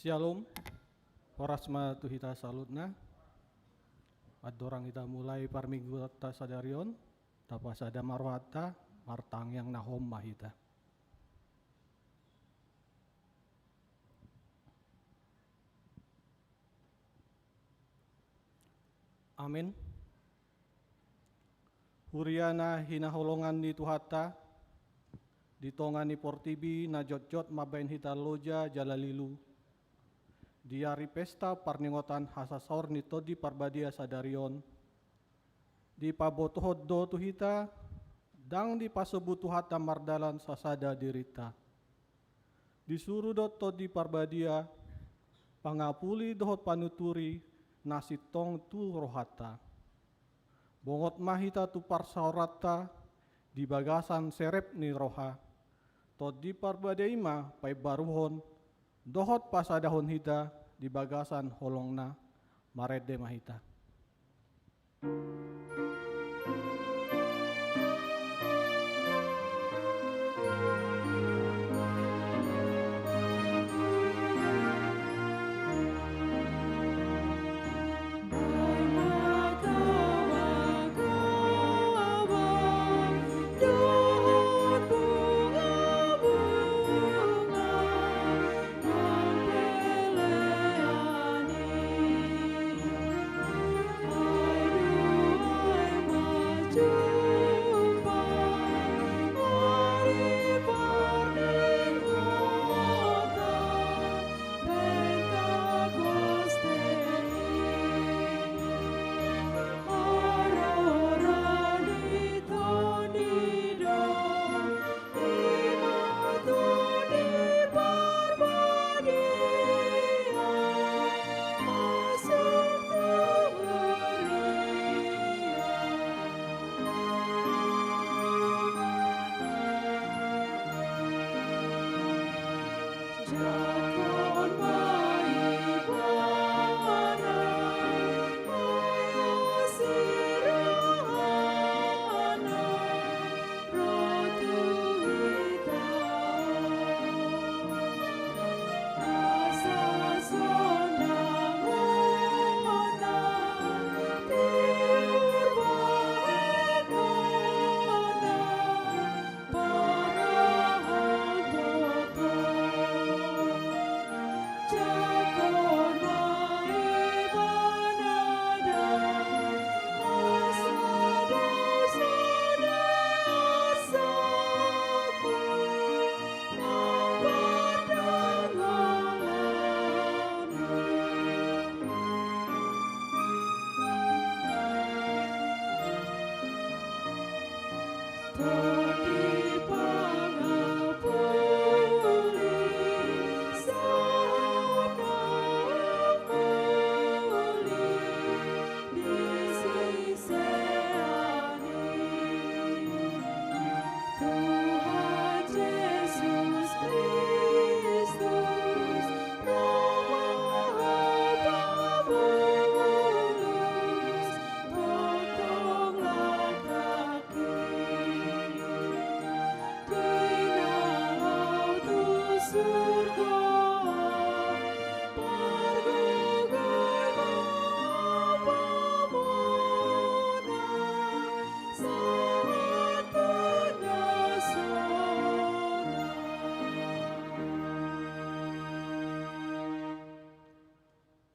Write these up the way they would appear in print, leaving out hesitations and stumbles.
Shalom, horasma tuhita salutna. Adorang kita mulai parminggu ta sadarion, tapas ada marwata, martang yang nahom mahita. Amin. Huriana hinaholongan di tuhata, ditongani portibi na jot-jot mabain hita loja jalalilu. Diari pesta parningotan hasasaur ni todi parbadia sadarion. Di pabotohod do tuhita, dang di pasebu tuhata mardalan sasada dirita. Disuruh do todi parbadia, pangapuli dohot panuturi, nasi tong tu rohata. Bongot mahita tu parsaurata, di bagasan serep ni roha. Todi parbadia ima pai baruhon, dohot pasadahon hita di bagasan holongna marede mahita.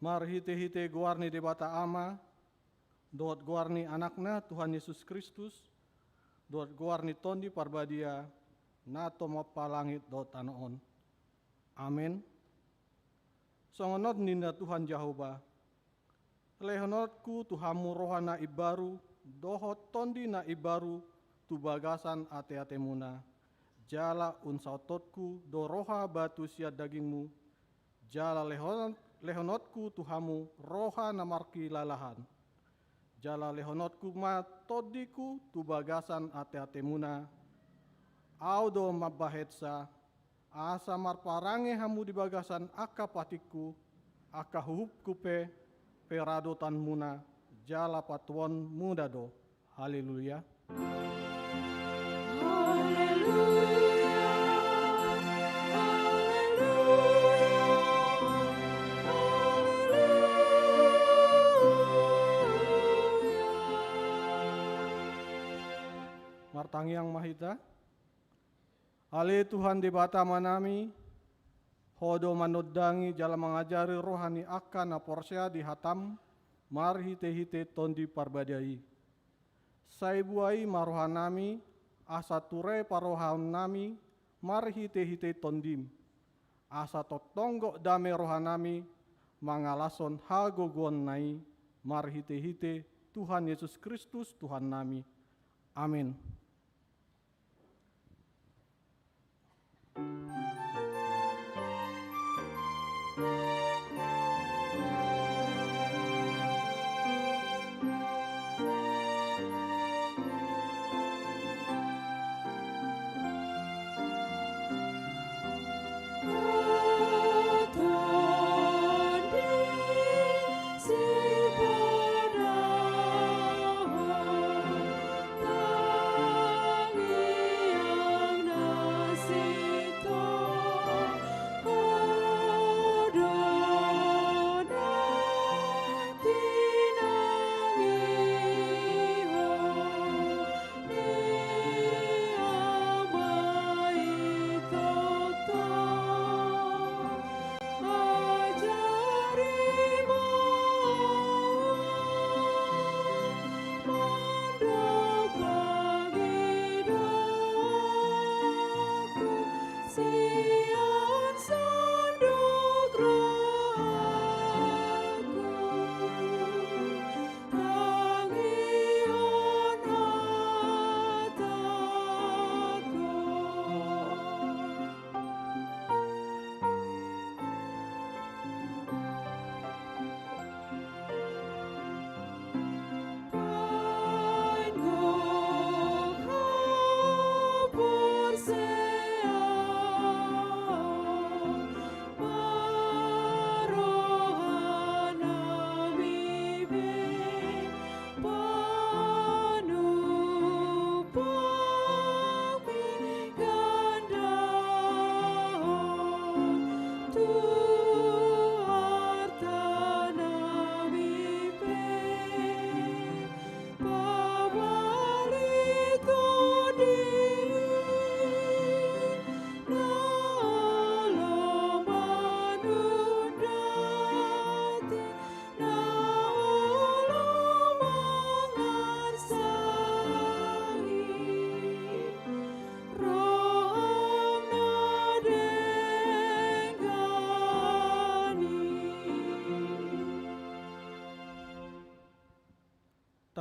Marhite-hite guarni debata ama, doat guarni anakna Tuhan Yesus Kristus, doat guarni tondi parbadia, nato mapa langit doat tanoon. Amin. Songonot ninda Tuhan Jehovah, lehonotku Tuhamu rohana ibaru, dohot tondi na ibaru, tu bagasan ate-ate muna, jala unsautotku do roha batu siat dagingmu, jala lehonotku Tuhamu roha namarki lalahan. Jala lehonotku ma todiku tu bagasan ate-ate muna. Audo mabahetsa asa marparange hamu di bagasan aka patiku aka hupku pe peradotan muna jala patuon muda do. Haleluya. Haleluya. Haleluya. Tang Yang Mahita. Ale Tuhan di bata manami, hodo manoddangi jala mengajari rohani akan na porsya di hatam, mar hite-hite tondi parbadai. Sai buai marohanami, asa ture parohan nami, mar hite-hite tondim. Asa totonggok dame rohanami, mangalason hagogon nai, mar hite-hite Tuhan Yesus Kristus Tuhan nami. Amin.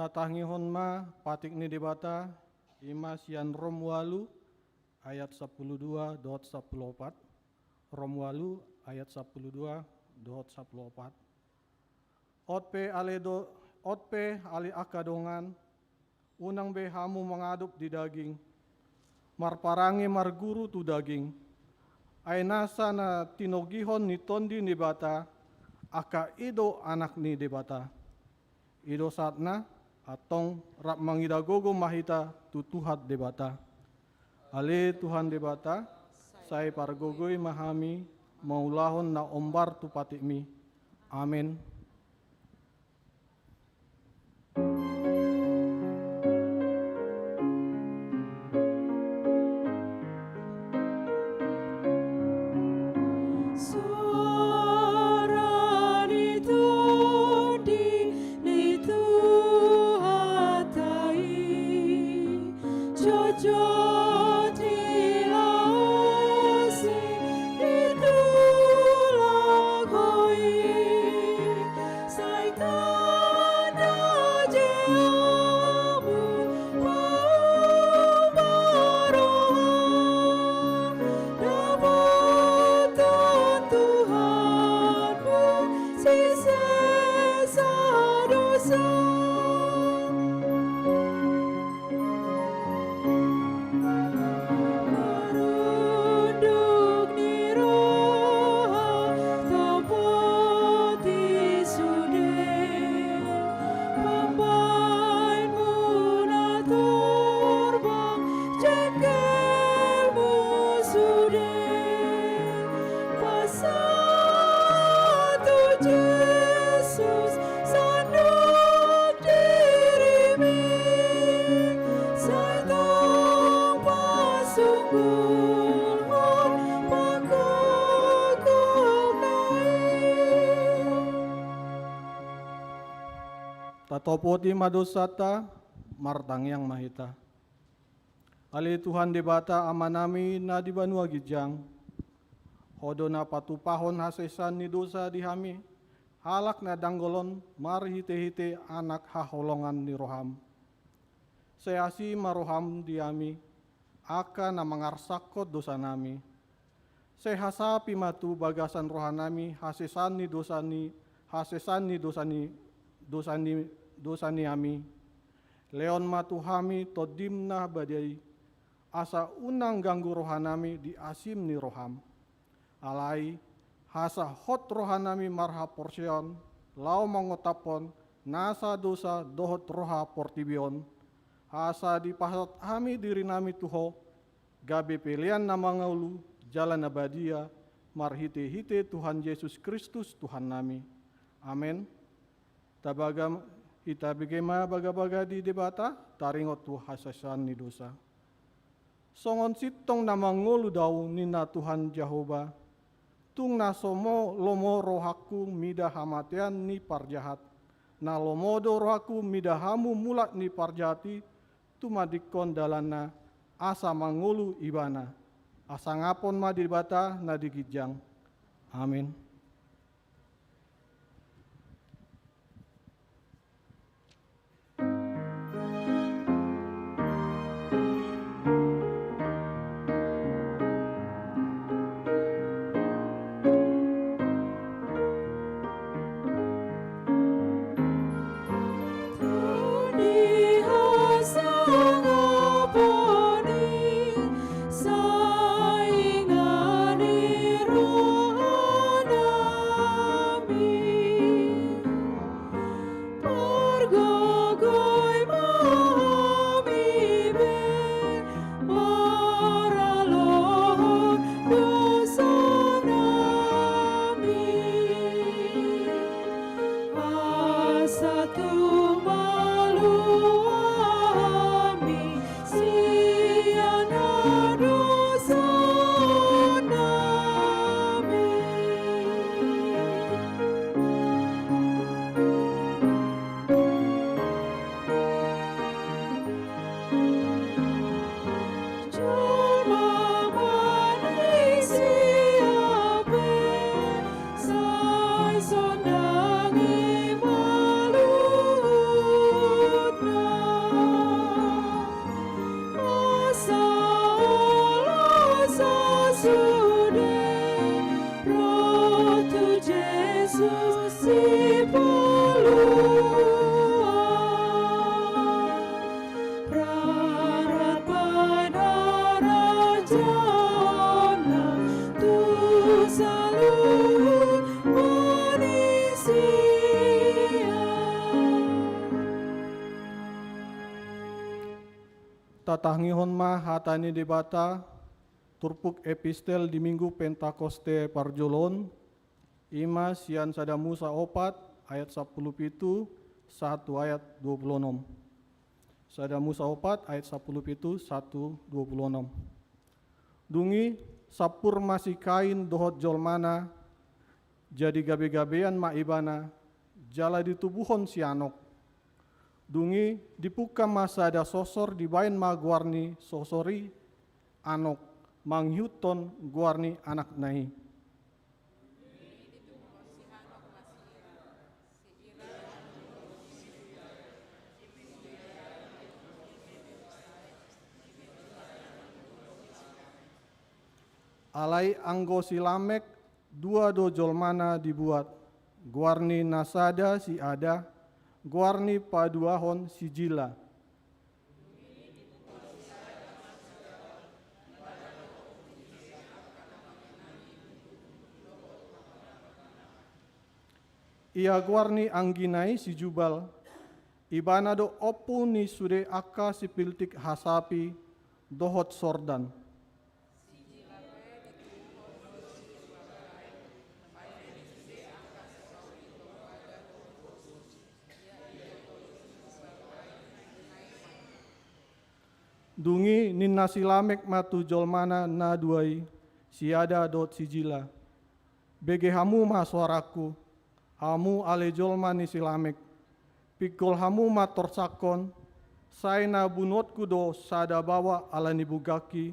Tatangihon ma patik ni debata ima sian Romualu ayat 12 dot 14. Romualu ayat 12 dot 14. Otpe ali akadongan unang be hamu mengaduk di daging marparangi marguru tu daging ay nasa na tinogihon ni tondi ni bata aka ido anak ni debata ido satna atong rap mangidagogo mahita tutuhat debata. Ale Tuhan debata, saya pargogoi mahami, maulahon na ombar tu patikmi. Amin. Tatopoti madosata martang yang mahita. Ali Tuhan debata amanami na di banua gijang. Hodo na patupahon hasesan ni dosa di hami. Halak na danggolon marhite-hite anak haholongan ni roham. Seasi maroham diami. Aka na mangarsakot dosa nami. Sehasapi matu bagasan rohanami hasesan ni dosani ami. Leon matu hami todimna badai. Asa unang ganggu rohanami di asim ni roham. Alai hasa hot rohanami marha porsion. Lau mangotapon nasa dosa dohot roha portibion. Hasa di pasat hami diri nami tuho. Gabe pilihan nama ngaulu jalan abadia. Marhite-hite Tuhan Yesus Kristus Tuhan nami. Amin. Kita bagaimana baga-baga di debata, taringot tu hasasan ni dosa. Songon sitong nama ngolu daw nina Tuhan Jehovah, tung nasomo lomo rohaku mida hamatian ni parjahat, na lomodo rohaku mida hamu mulat ni parjati, tumadikon dalana asa mangulu ibana, asa ngapon ma di debata na digijang. Amin. Tatangihon ma hatani debata turpuk epistel di minggu Pentakoste Parjolon ima sian sada Musa 4 ayat 10 pitu 1 ayat 26. Sada Musa 4 ayat 10 pitu 1 26. Dungi sapur masih kain dohot jolmana jadi gabe-gabean ma ibana jala ditubuhon sianok. Dungi dipuka masa ada sosor di bain ma guarni sosori anok manghyuton guarni anak nahi. Alai anggo silamek dua do jolmana dibuat guarni nasada si ada guarni paduahon si jila. Ia guarni angginai si jubal, ibana do opu ni sude aka si piltik hasapi dohot sordan. Dungi ninna silamek matu jolmana na duai siada dot sijila. Bege hamu ma suaraku, hamu ale jolma ni silamek. pikul hamu mator sakon, saina bunotku do sada bawa alani bugaki,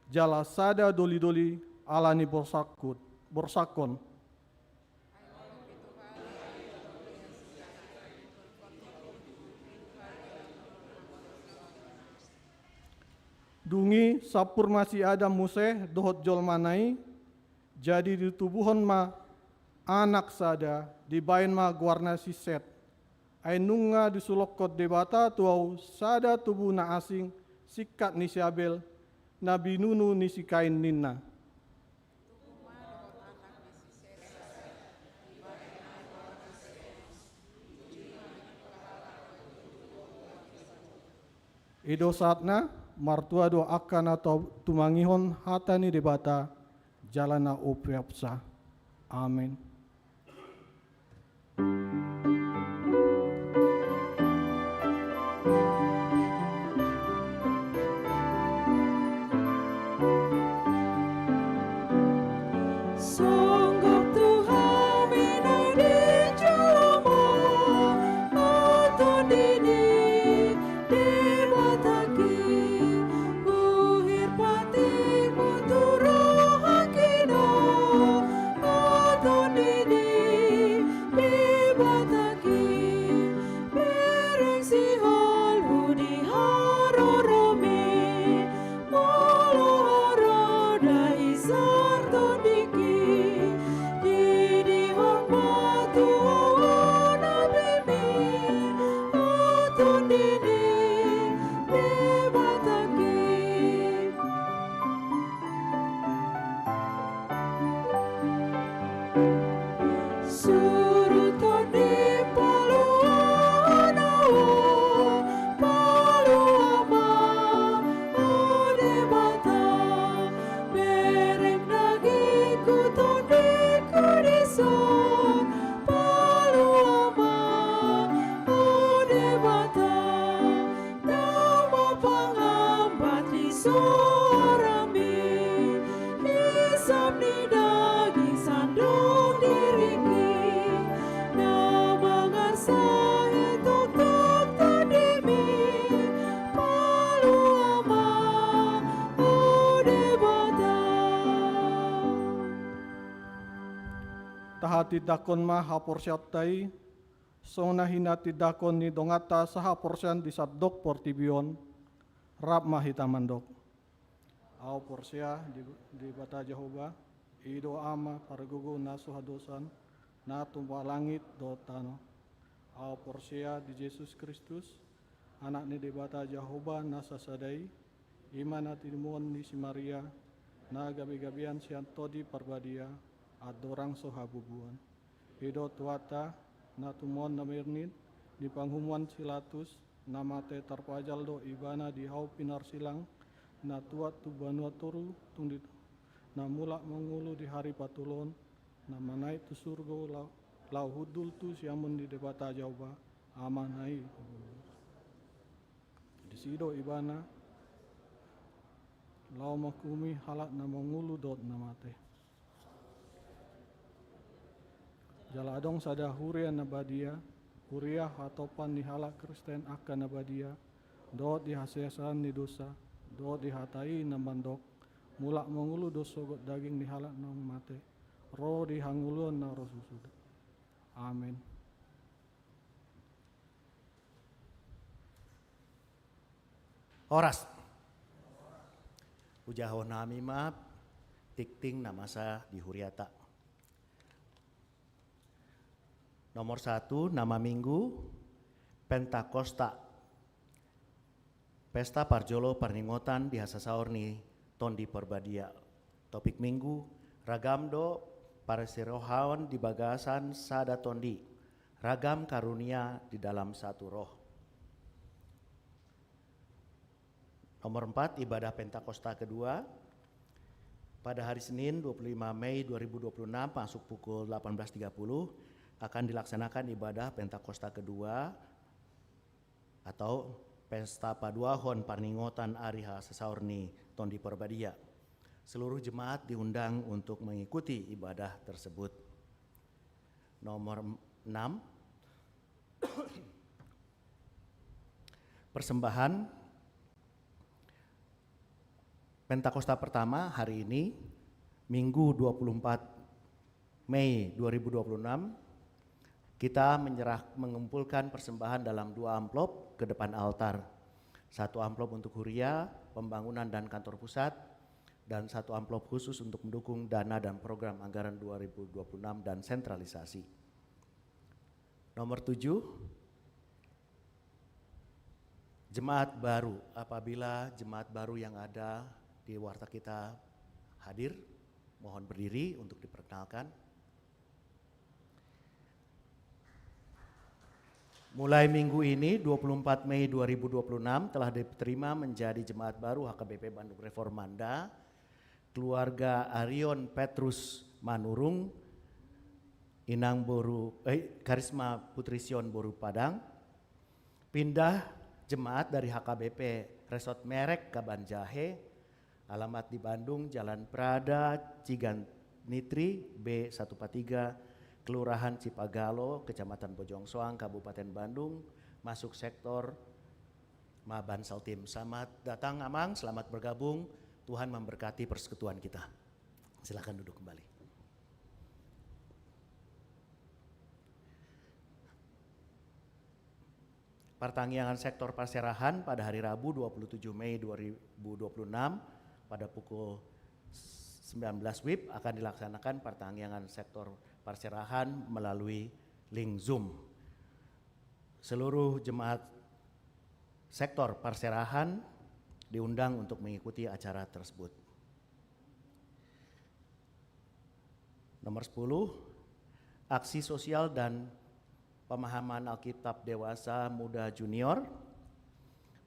jala sada doli-doli alani borsakon. Dungi sapur masih ada museh dohot jol manai, jadi di tubuhon ma anak sada, dibain ma guarna siset. Ainunga disulokot debata tuau sada tubuh na asing, sikat ni siabel, na binunu ni si kain ninna. Ido saatna, martua do akan atau tumangihon hatani debata, jalana upiapsa. Amin. Tahati dakon ma haporsiaptai, sona hinati dakon ni dongata sahaporsian di sabdok portibion, rap mahitamandok. Au porsia di bata Jehovah, ido ama paragugu nasu hadosan, na tumpah langit do tano. Au porsia di Yesus Kristus, anak ni di bata Jehovah nasa sadai, iman hati dimuon ni si Maria, na gabi-gabian sianto di parbadia, adorang sohabubuan. Hido tuata na tumon na mirnit di panghumuan silatus na mate tarpajal do ibana di hau pinar silang na tuat tu banua toru tundit na mulak mengulu di hari patulon na manai tu surgo lau hudul tu siamun di debata jauba amanai di sido ibana lau makumi halak na mengulu dot na mate. Jala adong sada huria nabadia, huria hatopan ni halak Kristen akan nabadia, dot dihasesan ni dosa, dot dihatai namandok, mulak mengulu dosa got daging ni halak nang mate, roh dihangulun na roh susuda. Amin. Oras. Ujaho nami maaf, tikting namasa di huriata. Nomor 1, nama minggu, Pentakosta. Pesta Parjolo Parningotan di Hasasaorni Tondi Perbadia. Topik minggu, Ragamdo Parasirohawan di Bagasan Sada Tondi. Ragam karunia di dalam satu roh. Nomor 4, ibadah Pentakosta kedua. Pada hari Senin 25 Mei 2026 masuk pukul 18.30 akan dilaksanakan ibadah Pentakosta kedua atau Pesta Paduahon Parningotan Ariha Sesaorni Tondi Perbadia. Seluruh jemaat diundang untuk mengikuti ibadah tersebut. Nomor 6, Persembahan Pentakosta pertama hari ini, Minggu 24 Mei 2026, kita mengumpulkan persembahan dalam 2 amplop ke depan altar. 1 amplop untuk Huria, pembangunan dan kantor pusat, dan 1 amplop khusus untuk mendukung dana dan program anggaran 2026 dan sentralisasi. Nomor 7, jemaat baru. Apabila jemaat baru yang ada di warta kita hadir, mohon berdiri untuk diperkenalkan. Mulai minggu ini 24 Mei 2026 telah diterima menjadi jemaat baru HKBP Bandung Reformanda keluarga Arion Petrus Manurung, Inang Karisma Putri Sion Boru Padang, pindah jemaat dari HKBP Resort Merek Kabanjahe, alamat di Bandung, Jalan Prada, Ciganitri, B143, Kelurahan Cipagalo, Kecamatan Bojongsoang, Kabupaten Bandung, masuk sektor Mabansal Tim. Selamat datang Amang, selamat bergabung. Tuhan memberkati persekutuan kita. Silakan duduk kembali. Pertanggihan sektor Perserahan pada hari Rabu 27 Mei 2026 pada pukul 19 WIB akan dilaksanakan pertanggihan sektor Perserahan melalui link Zoom. Seluruh jemaat sektor Perserahan diundang untuk mengikuti acara tersebut. Nomor 10, aksi sosial dan pemahaman Alkitab dewasa muda junior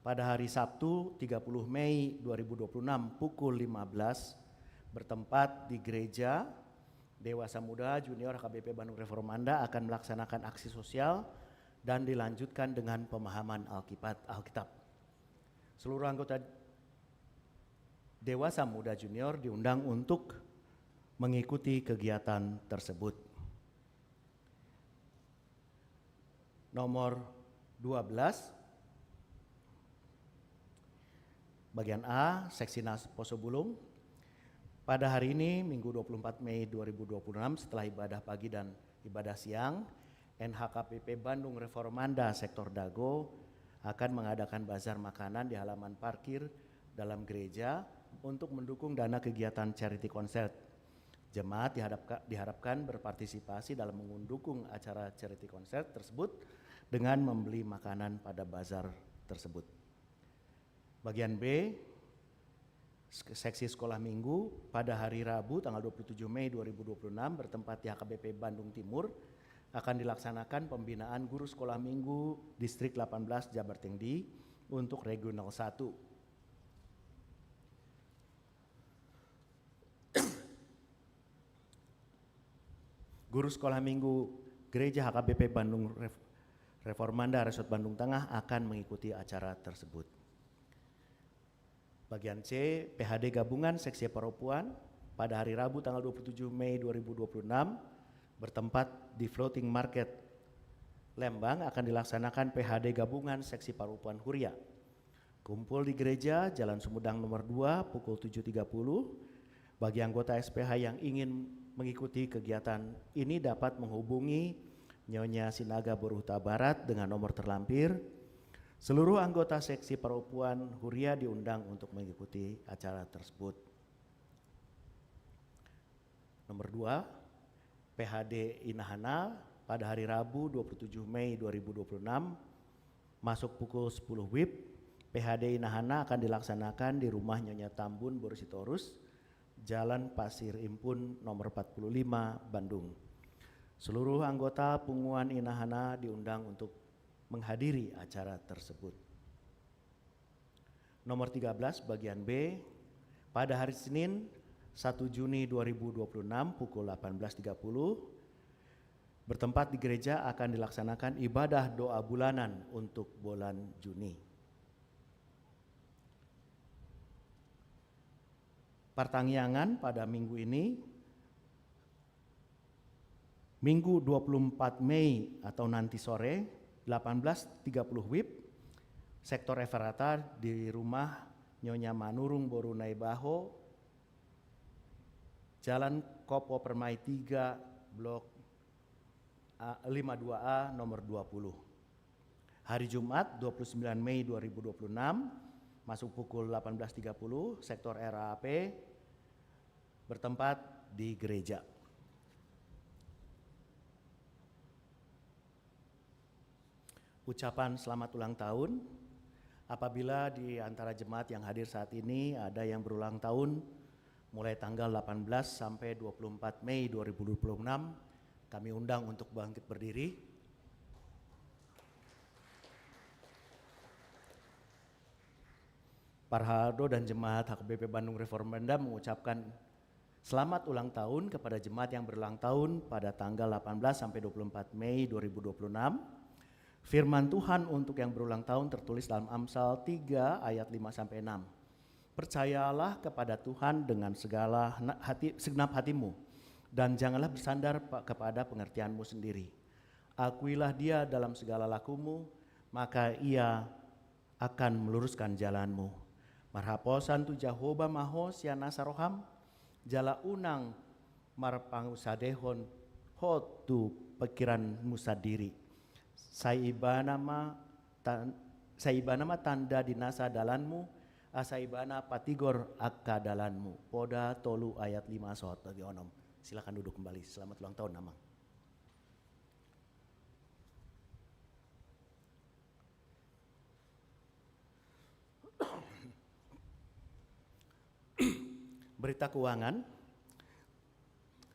pada hari Sabtu 30 Mei 2026 pukul 15 bertempat di Gereja Dewasa Muda Junior HKBP Bandung Reformanda akan melaksanakan aksi sosial dan dilanjutkan dengan pemahaman Alkitab. Seluruh anggota Dewasa Muda Junior diundang untuk mengikuti kegiatan tersebut. Nomor 12, bagian A, Seksi Posobulung. Pada hari ini, Minggu 24 Mei 2026, setelah ibadah pagi dan ibadah siang, NHKBP Bandung Reformanda Sektor Dago akan mengadakan bazar makanan di halaman parkir dalam gereja untuk mendukung dana kegiatan charity concert. Jemaat diharapkan berpartisipasi dalam mendukung acara charity concert tersebut dengan membeli makanan pada bazar tersebut. Bagian B, Seksi Sekolah Minggu pada hari Rabu tanggal 27 Mei 2026 bertempat di HKBP Bandung Timur akan dilaksanakan pembinaan guru sekolah minggu Distrik 18 Jabartingdi untuk Regional 1. Guru sekolah minggu Gereja HKBP Bandung Reformanda Resort Bandung Tengah akan mengikuti acara tersebut. Bagian C, PHD Gabungan Seksi Paropuan pada hari Rabu tanggal 27 Mei 2026 bertempat di Floating Market Lembang akan dilaksanakan PHD Gabungan Seksi Paropuan Huria. Kumpul di gereja Jalan Sumedang nomor 2 pukul 7.30. Bagi anggota SPH yang ingin mengikuti kegiatan ini dapat menghubungi Nyonya Sinaga Boruta Barat dengan nomor terlampir. Seluruh anggota seksi Paropuan Huria diundang untuk mengikuti acara tersebut. Nomor 2, PHD Inahana pada hari Rabu 27 Mei 2026 masuk pukul 10 WIB. PHD Inahana akan dilaksanakan di rumah Nyonya Tambun Borsitorus, Jalan Pasir Impun nomor 45 Bandung. Seluruh anggota Punguan Inahana diundang untuk menghadiri acara tersebut. Nomor 13 bagian B, pada hari Senin 1 Juni 2026 pukul 18.30 bertempat di gereja akan dilaksanakan ibadah doa bulanan untuk bulan Juni. Pertanggihan pada minggu ini, Minggu 24 Mei atau nanti sore 18.30 WIB Sektor Everata di rumah Nyonya Manurung Borunai Baho, Jalan Kopo Permai 3, Blok 52A nomor 20. Hari Jumat 29 Mei 2026, masuk pukul 18.30, sektor RAP bertempat di gereja. Ucapan selamat ulang tahun. Apabila di antara jemaat yang hadir saat ini ada yang berulang tahun mulai tanggal 18 sampai 24 Mei 2026, kami undang untuk bangkit berdiri. Parhado dan jemaat HKBP Bandung Reformanda mengucapkan selamat ulang tahun kepada jemaat yang berulang tahun pada tanggal 18 sampai 24 Mei 2026. Firman Tuhan untuk yang berulang tahun tertulis dalam Amsal 3 ayat 5-6. Percayalah kepada Tuhan dengan segenap hatimu, dan janganlah bersandar kepada pengertianmu sendiri. Akuilah Dia dalam segala lakumu, maka Ia akan meluruskan jalanmu. Marhaposan tu Jehovah maho siana saroham, jala unang marpangusadehon hotu pikiranmu sadiri. Saibana ma tanda dinasa dalanmu, asaibana patigor akka dalanmu. Poda tolu ayat 5 sohot bagi onom. Silakan duduk kembali. Selamat ulang tahun Amang. Berita keuangan.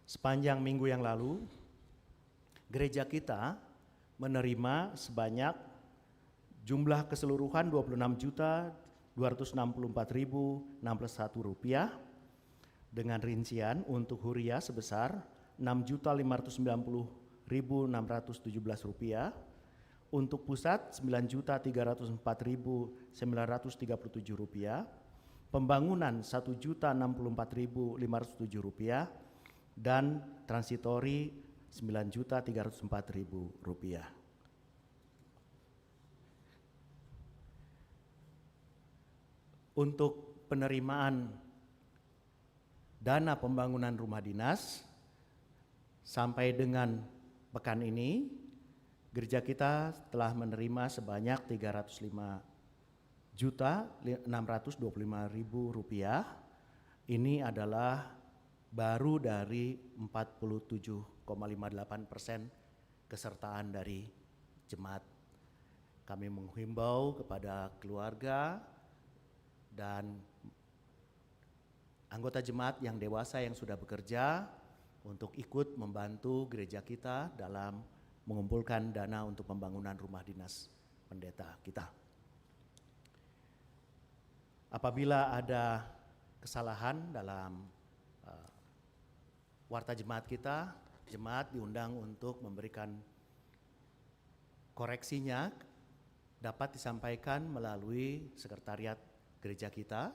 Sepanjang minggu yang lalu, gereja kita menerima sebanyak jumlah keseluruhan Rp26.264.061 dengan rincian untuk huria sebesar Rp6.590.617, untuk pusat Rp9.304.937, pembangunan Rp1.064.507 dan transitori Rp9.304.000. Untuk penerimaan dana pembangunan rumah dinas sampai dengan pekan ini, gereja kita telah menerima sebanyak Rp305.625.000. Ini adalah baru dari 47,58% kesertaan dari jemaat. Kami menghimbau kepada keluarga dan anggota jemaat yang dewasa yang sudah bekerja untuk ikut membantu gereja kita dalam mengumpulkan dana untuk pembangunan rumah dinas pendeta kita. Apabila ada kesalahan dalam warta jemaat kita, jemaat diundang untuk memberikan koreksinya, dapat disampaikan melalui sekretariat gereja kita,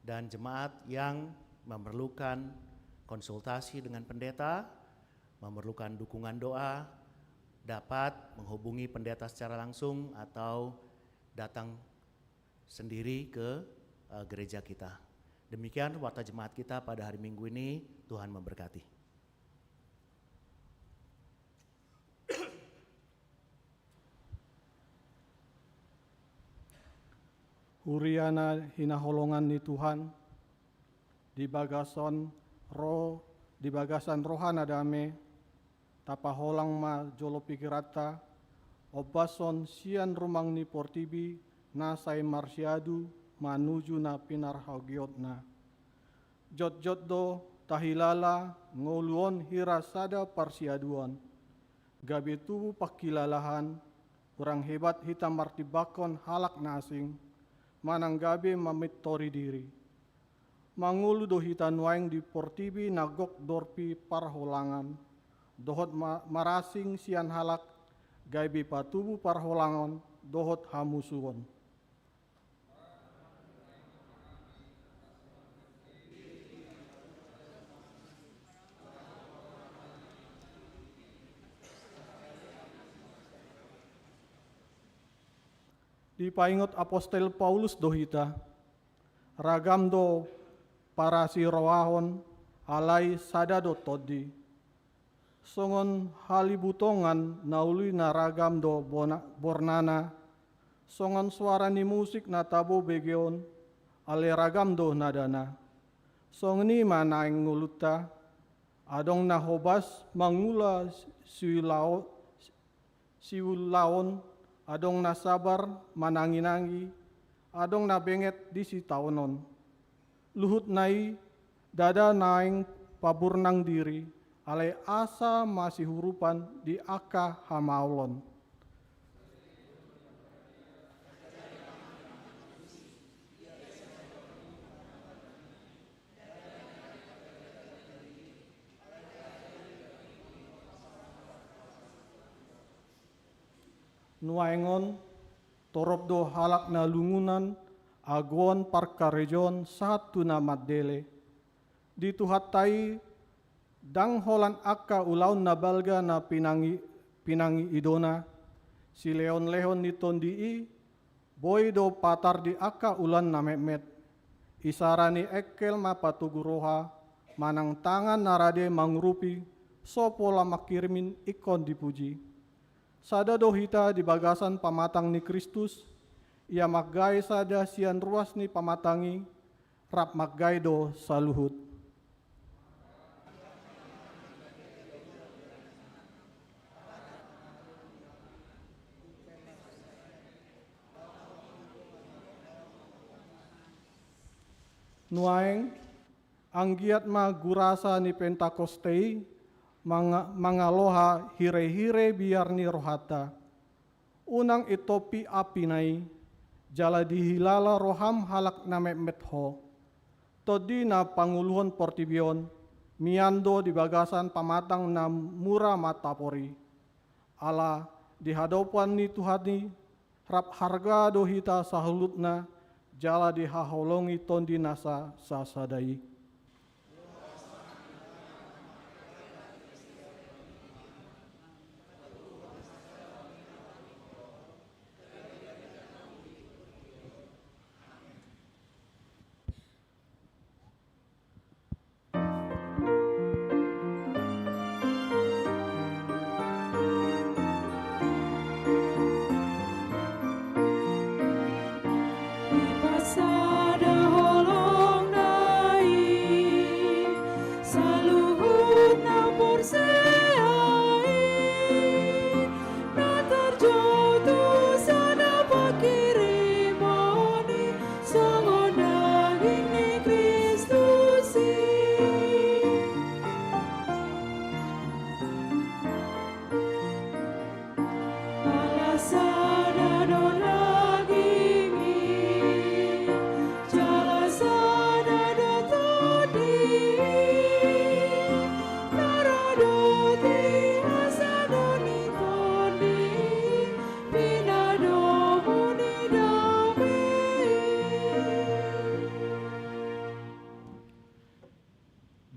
dan jemaat yang memerlukan konsultasi dengan pendeta, memerlukan dukungan doa, dapat menghubungi pendeta secara langsung atau datang sendiri ke gereja kita. Demikian warta jemaat kita pada hari Minggu ini. Tuhan memberkati. Huriana hinaholongan ni Tuhan, di bagasan rohana dame, tapaholang ma jolo pikirata, obason sian rumang ni portibi, nasay marsyadu, manuju na pinarhagiot na. Jot-jot do tahilala ngoluon hirasada parsiaduan. Gabi tubuh pakilalahan, kurang hebat hitam martibakon halak nasing, manang gabi mamitori diri. Mangulu do hitan waing di portibi nagok dorpi parholangan, dohot marasing sian halak, gabi patubu parholangan, dohot hamusuon. Dipaingot Apostel Paulus dohita, ragam do para si roahon alai sadado todi. Songon halibutongan nauli na ragam do bornana, songon suara ni musik na tabo begeon, ale ragam do nadana. Song ni manaing nguluta, adong na hobas mangula siulaon, adong na sabar mananginangi, adong na benget di si taonon. Luhut nai dada naing paburnang diri, alai asa masih hurupan di aka hamaulon. Nuaingon torop do halak na lungunan agon parkarejon satu na maddele. Dituhatai dang holan akka ulaun na balga na pinangi idona. Si leon-leon ni tondii boy do patar di akka ulan na memet. Isarani ekkel mapatuguroha manang tangan narade mangrupi sopola makirimin ikon dipuji. Sada dohita di bagasan pamatang ni Kristus, ia maggay sada sian ruas ni pamatangi, rap maggay do saluhut. Nuaeng, anggiat ma gurasa ni Pentakostei, mangaloha hire-hire biar ni rohata. Unang itopi apinai, jala dihilala roham halak na metho. Todi na panguluhon portibion, miando di bagasan pamatang na mura matapori. Ala dihadapan ni Tuhani, rap harga dohita sahulutna, jala dihaholongi tondi nasa sasadai.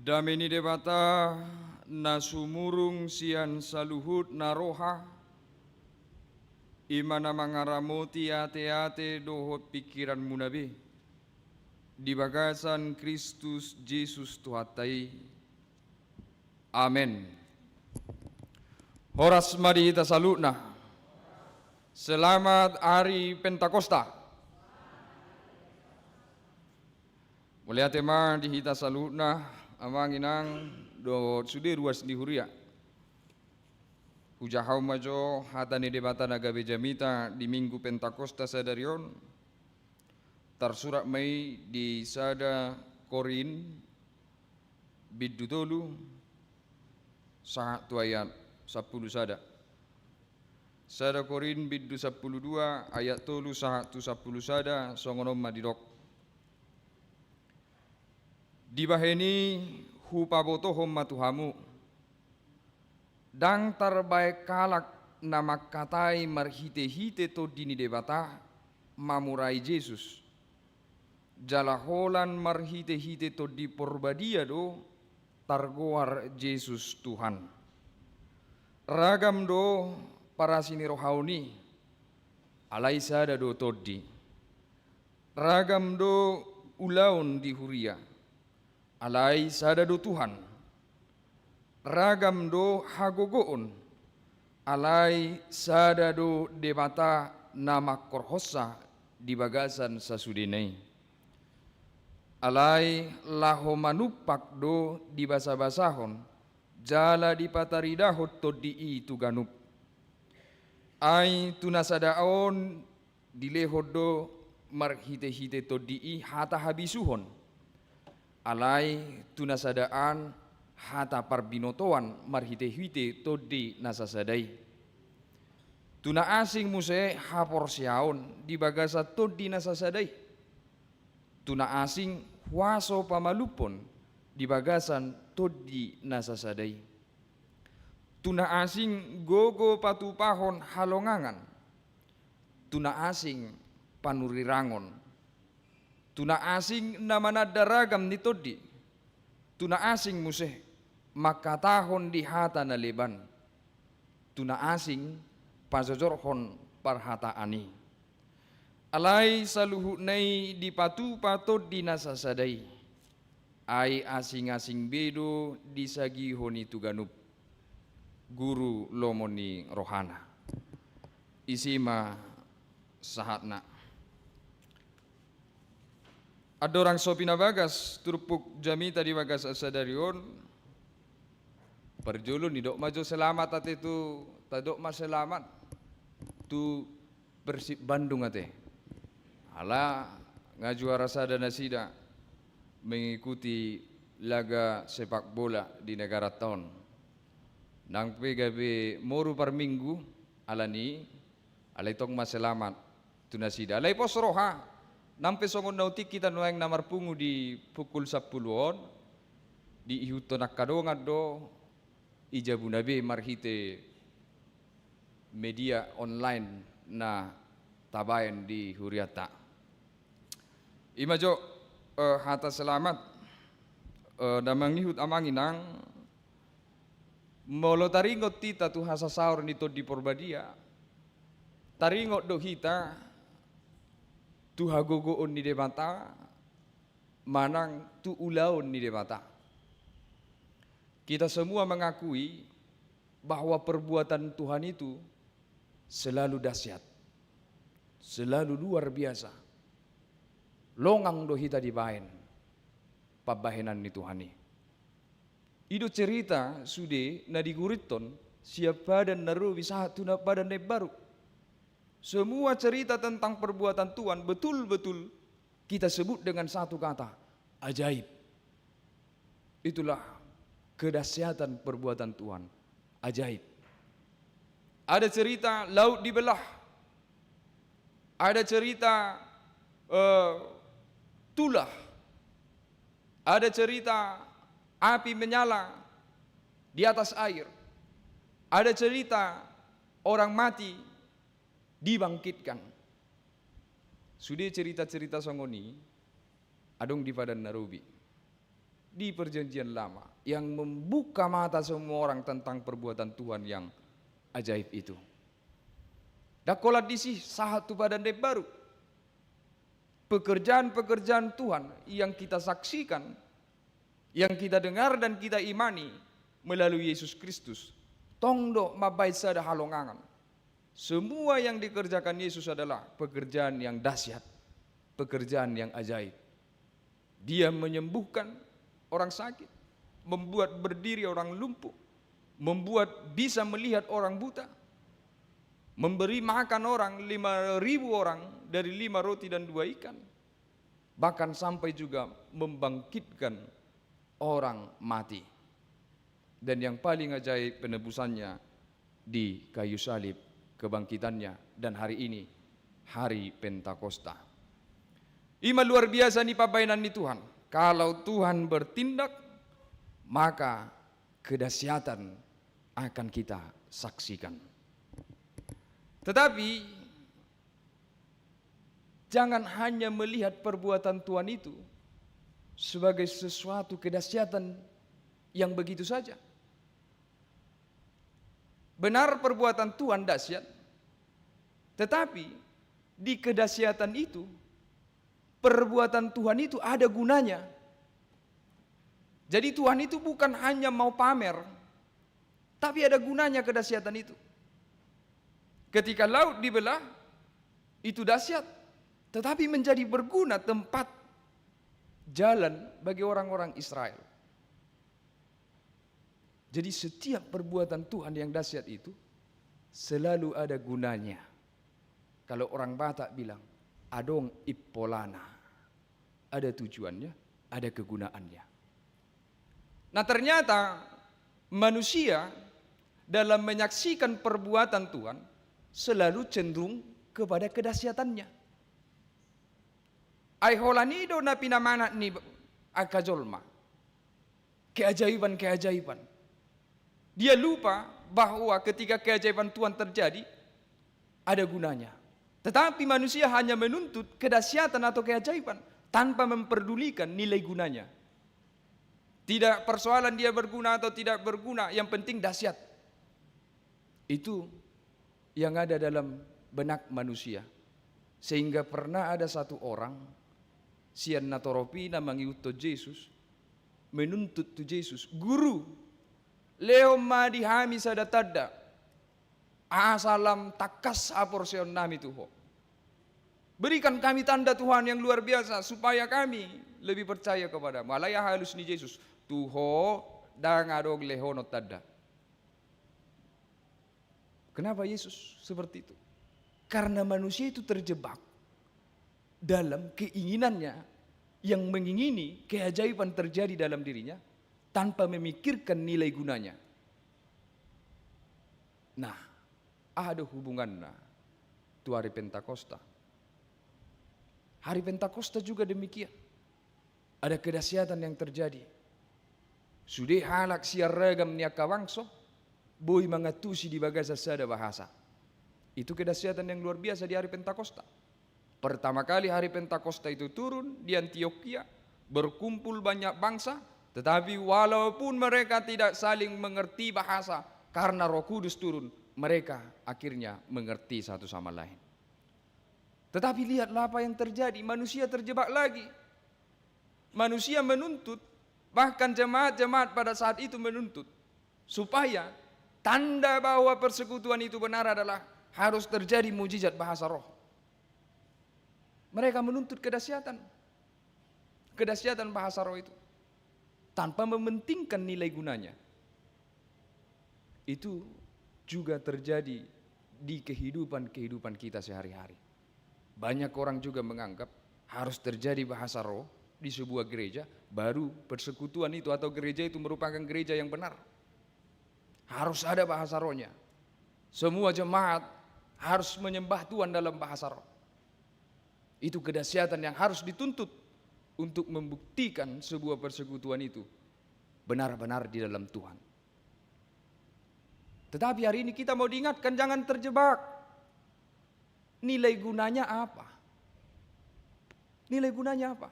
Dameni debata na sumurung sian saluhut naroha, imana mangaramoti ate-ate dohot pikiran munabe, di bagasan Kristus Yesus Tuhatai. Amen. Horas mari kita salutna. Selamat hari Pentakosta. Mulai tema di hita salutna amang inang do sude ruas di huria. Hujahau majo hatani debata naga bejamita di minggu Pentakosta sadarion. Tersurat Mei di sada Korin bidutolu saat tu ayat 10 sada. Sada Korin bidu 12 ayat tolu saat tu 10 sada songonom madidok. Dibaheni hupabotohom matuhamu dang terbaik kalak nama katai marhite-hite to dini debata mamurai Yesus jalaholan marhite-hite to di porbadia do targoar Yesus Tuhan ragam do para sini rohauni alai sada do toddi, ragam do ulaun di huria, alai sada do Tuhan, ragam do hagogoon, alai sada do debata nama korhosa di bagasan sasudinai, alai laho manupak do di basa-basahon, jala di pataridahot toddi i tuganup, ai tunasadaon dilehodo marhite-hite todii hata habisuhon, alai tunasadaan hata parbinotoan marhite-hite todi nasasadai, tuna asing muse hapor siaon di bagasa todi nasasadai, tuna asing huaso pamalupon di bagasan todi nasasadai, tuna asing gogo patupahon halongangan, tuna asing panurirangon, tuna asing namanada ragam ni todi, tuna asing museh makatahon di hata naleban, tuna asing pasojorhon parhata ani, alai saluhu nei di patu patod di nasasadai, ai asing-asing bedo di sagi honi tuganup, guru lomoni rohana, isima sahatna. Ada orang sopina bagas turpuk jami tadi bagas asadarion, perjulun ni dok maju selamat ate tu tadok mas selamat tu Persib Bandung ate, ala ngajuara sada nasida mengikuti laga sepak bola di negara tahun. Nang gabe moru par minggu alani alai tong maselamat tunasida alai pos roha nampe songon nautik kita nuang namar pungu di pukul 10-on di ihutonak kadongan do ijabu nabe marhite media online na tabayan di huriata imajo hata selamat damangihut amanginang molo taringot tita tu hasa saur nito di porbadia, taringot do hita tu hagogoon ni debata, manang tu ulaon ni debata. Kita semua mengakui bahwa perbuatan Tuhan itu selalu dahsyat, selalu luar biasa. Longang do hita dibahen, pabahenan ni Tuhani. Itu cerita sude na diguriton siapa dan naru bisa tuna pada baru. Semua cerita tentang perbuatan Tuhan betul-betul kita sebut dengan satu kata, ajaib. Itulah kedahsyatan perbuatan Tuhan, ajaib. Ada cerita laut dibelah, ada cerita tulah, ada cerita api menyala di atas air, ada cerita orang mati dibangkitkan. Sudah cerita-cerita songoni adong di Padan Narubi di perjanjian lama yang membuka mata semua orang tentang perbuatan Tuhan yang ajaib itu. Dakolat disih satu Padan baru. Pekerjaan-pekerjaan Tuhan yang kita saksikan, yang kita dengar dan kita imani melalui Yesus Kristus. Tongdo mabait sada halongangan. Semua yang dikerjakan Yesus adalah pekerjaan yang dahsyat, pekerjaan yang ajaib. Dia menyembuhkan orang sakit, membuat berdiri orang lumpuh, membuat bisa melihat orang buta, memberi makan orang 5.000 orang dari 5 roti dan 2 ikan, bahkan sampai juga membangkitkan orang mati. Dan yang paling ajaib penebusannya di kayu salib, kebangkitannya, dan hari ini hari Pentakosta. Ima luar biasa nih pabainan nih Tuhan. Kalau Tuhan bertindak, maka kedahsyatan akan kita saksikan. Tetapi jangan hanya melihat perbuatan Tuhan itu sebagai sesuatu kedahsyatan yang begitu saja. Benar perbuatan Tuhan dahsyat, tetapi di kedahsyatan itu, perbuatan Tuhan itu ada gunanya. Jadi Tuhan itu bukan hanya mau pamer, tapi ada gunanya kedahsyatan itu. Ketika laut dibelah, itu dahsyat, tetapi menjadi berguna tempat jalan bagi orang-orang Israel. Jadi setiap perbuatan Tuhan yang dahsyat itu selalu ada gunanya. Kalau orang Batak bilang, adong ipolana. Ada tujuannya, ada kegunaannya. Nah ternyata manusia dalam menyaksikan perbuatan Tuhan selalu cenderung kepada kedahsyatannya. Ai holanido na pinamana ni akajolma. Keajaiban-keajaiban. Dia lupa bahwa ketika keajaiban Tuhan terjadi ada gunanya. Tetapi manusia hanya menuntut kedahsyatan atau keajaiban tanpa memperdulikan nilai gunanya. Tidak persoalan dia berguna atau tidak berguna, yang penting dahsyat. Itu yang ada dalam benak manusia. Sehingga pernah ada satu orang, sian natoropina mangiuto Yesus, menuntut tu Yesus, guru, leo madihami sadatada, asalam takas aporsion nami tuho. Berikan kami tanda Tuhan yang luar biasa supaya kami lebih percaya kepadamu. Alaya halus ni Yesus, tuho dangadog lehono tada. Kenapa Yesus seperti itu? Karena manusia itu terjebak dalam keinginannya yang mengingini keajaiban terjadi dalam dirinya tanpa memikirkan nilai gunanya. Nah, ada hubungannya itu hari Pentakosta. Hari Pentakosta juga demikian. Ada kedahsyatan yang terjadi. Sudah halak siar ragam niaka wangso, boy mangatusi di bagasa sada bahasa. Itu kedahsyatan yang luar biasa di hari Pentakosta. Pertama kali hari Pentakosta itu turun di Antioquia, berkumpul banyak bangsa, tetapi walaupun mereka tidak saling mengerti bahasa, karena Roh Kudus turun, mereka akhirnya mengerti satu sama lain. Tetapi lihatlah apa yang terjadi, manusia terjebak lagi. Manusia menuntut, bahkan jemaat-jemaat pada saat itu menuntut, supaya tanda bahwa persekutuan itu benar adalah harus terjadi mujizat bahasa roh. Mereka menuntut kedahsyatan bahasa roh itu, tanpa mementingkan nilai gunanya. Itu juga terjadi di kehidupan kita sehari-hari. Banyak orang juga menganggap harus terjadi bahasa roh di sebuah gereja, baru persekutuan itu atau gereja itu merupakan gereja yang benar. Harus ada bahasa rohnya. Semua jemaat harus menyembah Tuhan dalam bahasa roh. Itu kedahsyatan yang harus dituntut untuk membuktikan sebuah persekutuan itu benar-benar di dalam Tuhan. Tetapi hari ini kita mau diingatkan jangan terjebak. Nilai gunanya apa? Nilai gunanya apa?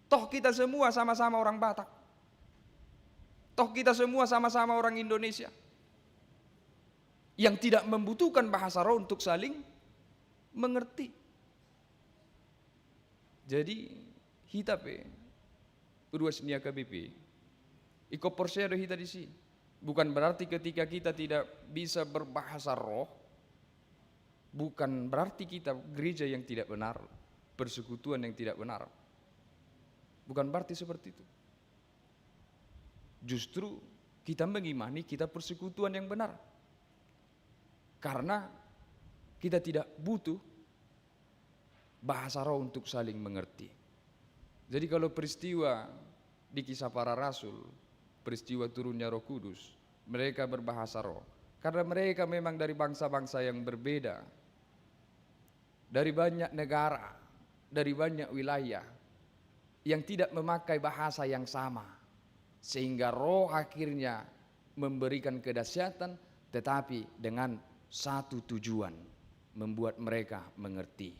Toh kita semua sama-sama orang Batak. Toh kita semua sama-sama orang Indonesia. Yang tidak membutuhkan bahasa roh untuk saling mengerti. Jadi hitape uruas nia KBP. Iko porsedo hita di sini. Bukan berarti ketika kita tidak bisa berbahasa roh, bukan berarti kita gereja yang tidak benar, persekutuan yang tidak benar. Bukan berarti seperti itu. Justru kita mengimani kita persekutuan yang benar. Karena kita tidak butuh bahasa roh untuk saling mengerti. Jadi kalau peristiwa di Kisah Para Rasul, peristiwa turunnya Roh Kudus, mereka berbahasa roh. Karena mereka memang dari bangsa-bangsa yang berbeda. Dari banyak negara, dari banyak wilayah yang tidak memakai bahasa yang sama, sehingga roh akhirnya memberikan kedahsyatan, tetapi dengan satu tujuan, membuat mereka mengerti.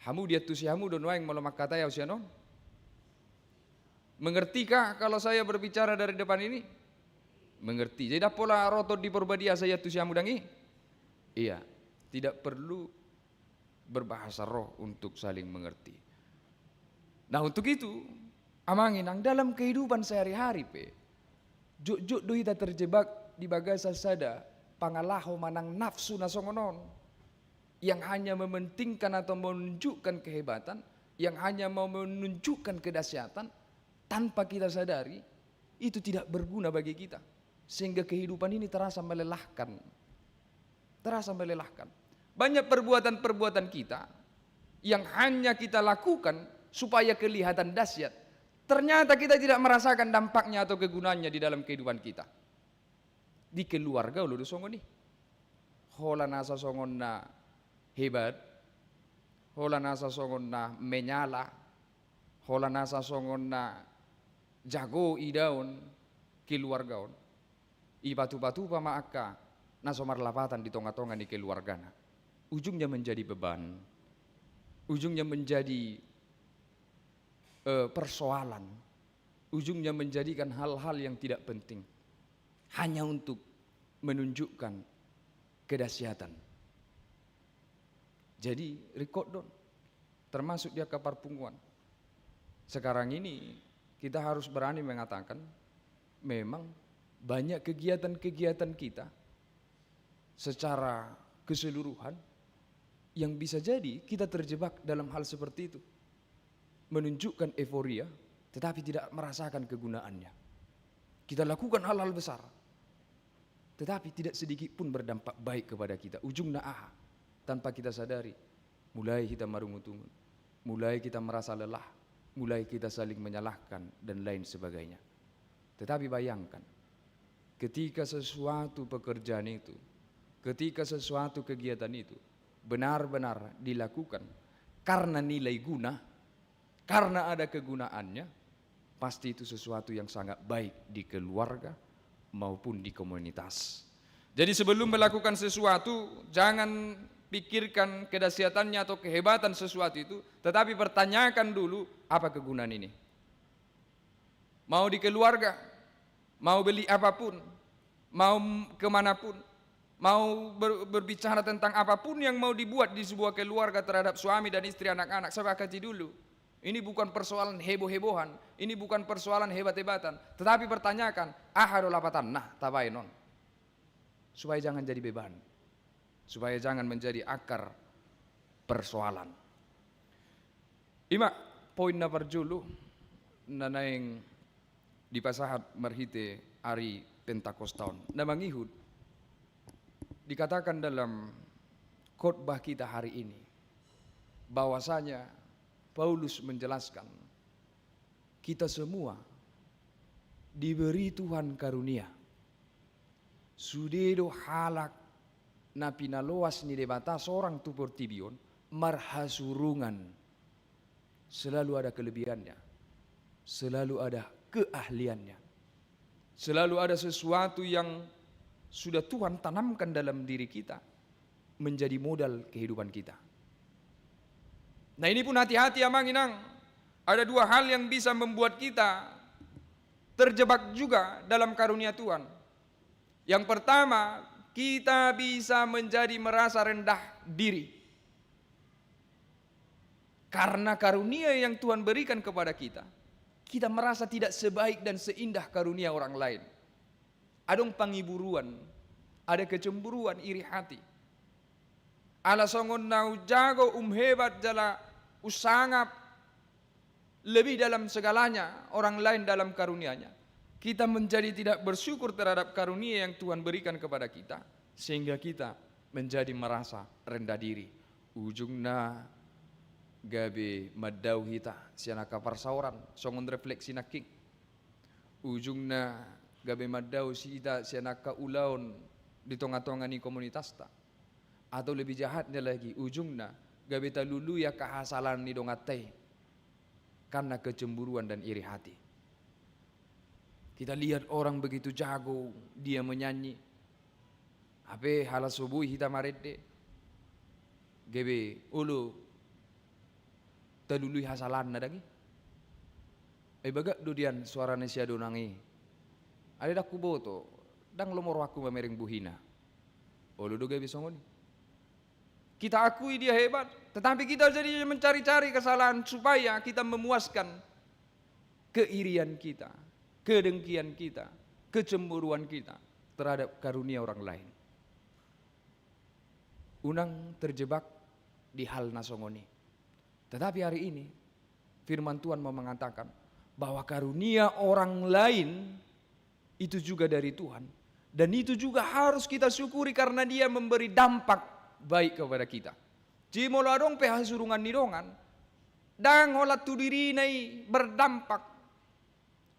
Hamu dia tu si hamu don waing molomak kata ya usianon. Mengertikah kalau saya berbicara dari depan ini? Mengerti. Jadi pola rotot di perbadia saya tu si hamu dangi. Iya, tidak perlu berbahasa roh untuk saling mengerti. Nah untuk itu, amanginang dalam kehidupan sehari-hari juk do kita terjebak di bagasa sada pangalaho manang nafsu nasongonon yang hanya mementingkan atau menunjukkan kehebatan, yang hanya mau menunjukkan kedahsyatan tanpa kita sadari itu tidak berguna bagi kita, sehingga kehidupan ini terasa melelahkan. Terasa melelahkan. Banyak perbuatan-perbuatan kita yang hanya kita lakukan supaya kelihatan dahsyat, ternyata kita tidak merasakan dampaknya atau kegunaannya di dalam kehidupan kita. Di keluarga ulu songon nih. Hola nasa songon na hebat, hola nasa songon na menyala, hola nasa songon na jago idaun keluargaon. Ibatu-batu pamaaka nasomar lapatan di tonga-tonga di keluargana. Ujungnya menjadi beban, ujungnya menjadi persoalan, ujungnya menjadikan hal-hal yang tidak penting hanya untuk menunjukkan kedahsyatan. Jadi record termasuk dia kapar punguan. Sekarang ini kita harus berani mengatakan memang banyak kegiatan-kegiatan kita secara keseluruhan yang bisa jadi kita terjebak dalam hal seperti itu. Menunjukkan euforia tetapi tidak merasakan kegunaannya. Kita lakukan hal-hal besar tetapi tidak sedikit pun berdampak baik kepada kita. Ujungnya tanpa kita sadari mulai kita marungutungun, mulai kita merasa lelah, mulai kita saling menyalahkan dan lain sebagainya. Tetapi bayangkan ketika sesuatu pekerjaan itu, ketika sesuatu kegiatan itu benar-benar dilakukan karena nilai guna, karena ada kegunaannya, pasti itu sesuatu yang sangat baik di keluarga maupun di komunitas. Jadi sebelum melakukan sesuatu, jangan pikirkan kedahsyatannya atau kehebatan sesuatu itu, tetapi pertanyakan dulu apa kegunaan ini. Mau di keluarga, mau beli apapun, mau kemanapun, mau berbicara tentang apapun yang mau dibuat di sebuah keluarga terhadap suami dan istri anak-anak, sepakati dulu. Ini bukan persoalan heboh-hebohan, ini bukan persoalan hebat-hebatan, tetapi pertanyakan, ahadu lapatan, nah tabainon. Supaya jangan jadi beban, supaya jangan menjadi akar persoalan. Ima poin na parjulu nanaing di pasahat marhite ari Pentakostaon. Na mangihud dikatakan dalam khotbah kita hari ini bahwasanya Paulus menjelaskan kita semua diberi Tuhan karunia. Sudedo halak na pinaloas ni debata seorang tupur tibion marhasurungan. Selalu ada kelebihannya, selalu ada keahliannya, selalu ada sesuatu yang sudah Tuhan tanamkan dalam diri kita menjadi modal kehidupan kita. Nah ini pun hati-hati amanginang, ada dua hal yang bisa membuat kita terjebak juga dalam karunia Tuhan. Yang pertama, kita bisa menjadi merasa rendah diri karena karunia yang Tuhan berikan kepada kita. Kita merasa tidak sebaik dan seindah karunia orang lain. Ada pangiburuan, ada kecemburuan, iri hati. Ala songon nau jago hebat jala usangap lebih dalam segalanya orang lain dalam karunia-Nya. Kita menjadi tidak bersyukur terhadap karunia yang Tuhan berikan kepada kita, sehingga kita menjadi merasa rendah diri. Ujungna gabe madau hita siana kapar sauran songon refleksi naking. Ujungna gabe madau sita siana kaulaon di tonga-tonga ni komunitas ta. Atau lebih jahatnya lagi, ujungna gabe talulu ya kehasalan ni dongatei karena kecemburuan dan iri hati. Kita lihat orang begitu jago, dia menyanyi. Ape halas subuh hita marede. Gebe ulu talulu hasalan na dagi. Baga dudian suara nesia donangi. Ada dak kuboto, dang lomor aku mamereng buhina. Ulu do gabe songoni. Kita akui dia hebat, tetapi kita jadi mencari-cari kesalahan supaya kita memuaskan keirian kita, kedengkian kita, kecemburuan kita terhadap karunia orang lain. Unang terjebak di hal nasongoni. Tetapi hari ini firman Tuhan mau mengatakan bahwa karunia orang lain itu juga dari Tuhan, dan itu juga harus kita syukuri karena dia memberi dampak baik kepada kita. Jimo ladong pehasurungan nidongan dang holat tu diri nai berdampak.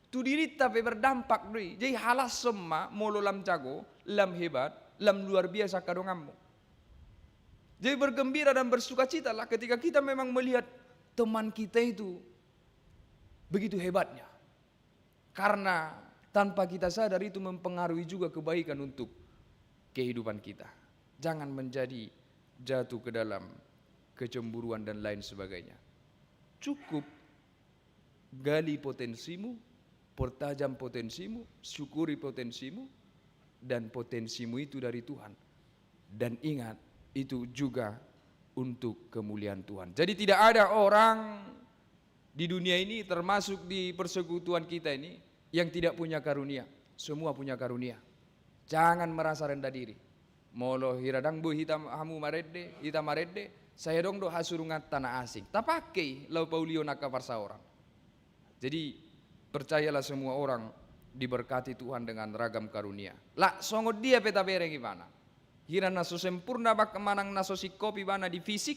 Tu diri tapi berdampak doi. Jadi halas semua molo lam jago, lam hebat, lam luar biasa kadongammu. Jadi bergembira dan bersukacita lah ketika kita memang melihat teman kita itu begitu hebatnya. Karena tanpa kita sadar itu mempengaruhi juga kebaikan untuk kehidupan kita. Jangan menjadi jatuh ke dalam kecemburuan dan lain sebagainya. Cukup gali potensimu, pertajam potensimu, syukuri potensimu, dan potensimu itu dari Tuhan. Dan ingat, itu juga untuk kemuliaan Tuhan. Jadi tidak ada orang di dunia ini termasuk di persekutuan kita ini yang tidak punya karunia. Semua punya karunia. Jangan merasa rendah diri. Molo hiradang bu hitam hamu marede, hitam marede, saya dong do hasurungat tanah asing. Tapakai lau paulio nakaparsa orang. Jadi percayalah semua orang diberkati Tuhan dengan ragam karunia. Lah songo dia peta bere gimana? Hira naso sempurna bak kemanang naso sikopi bana di fisik,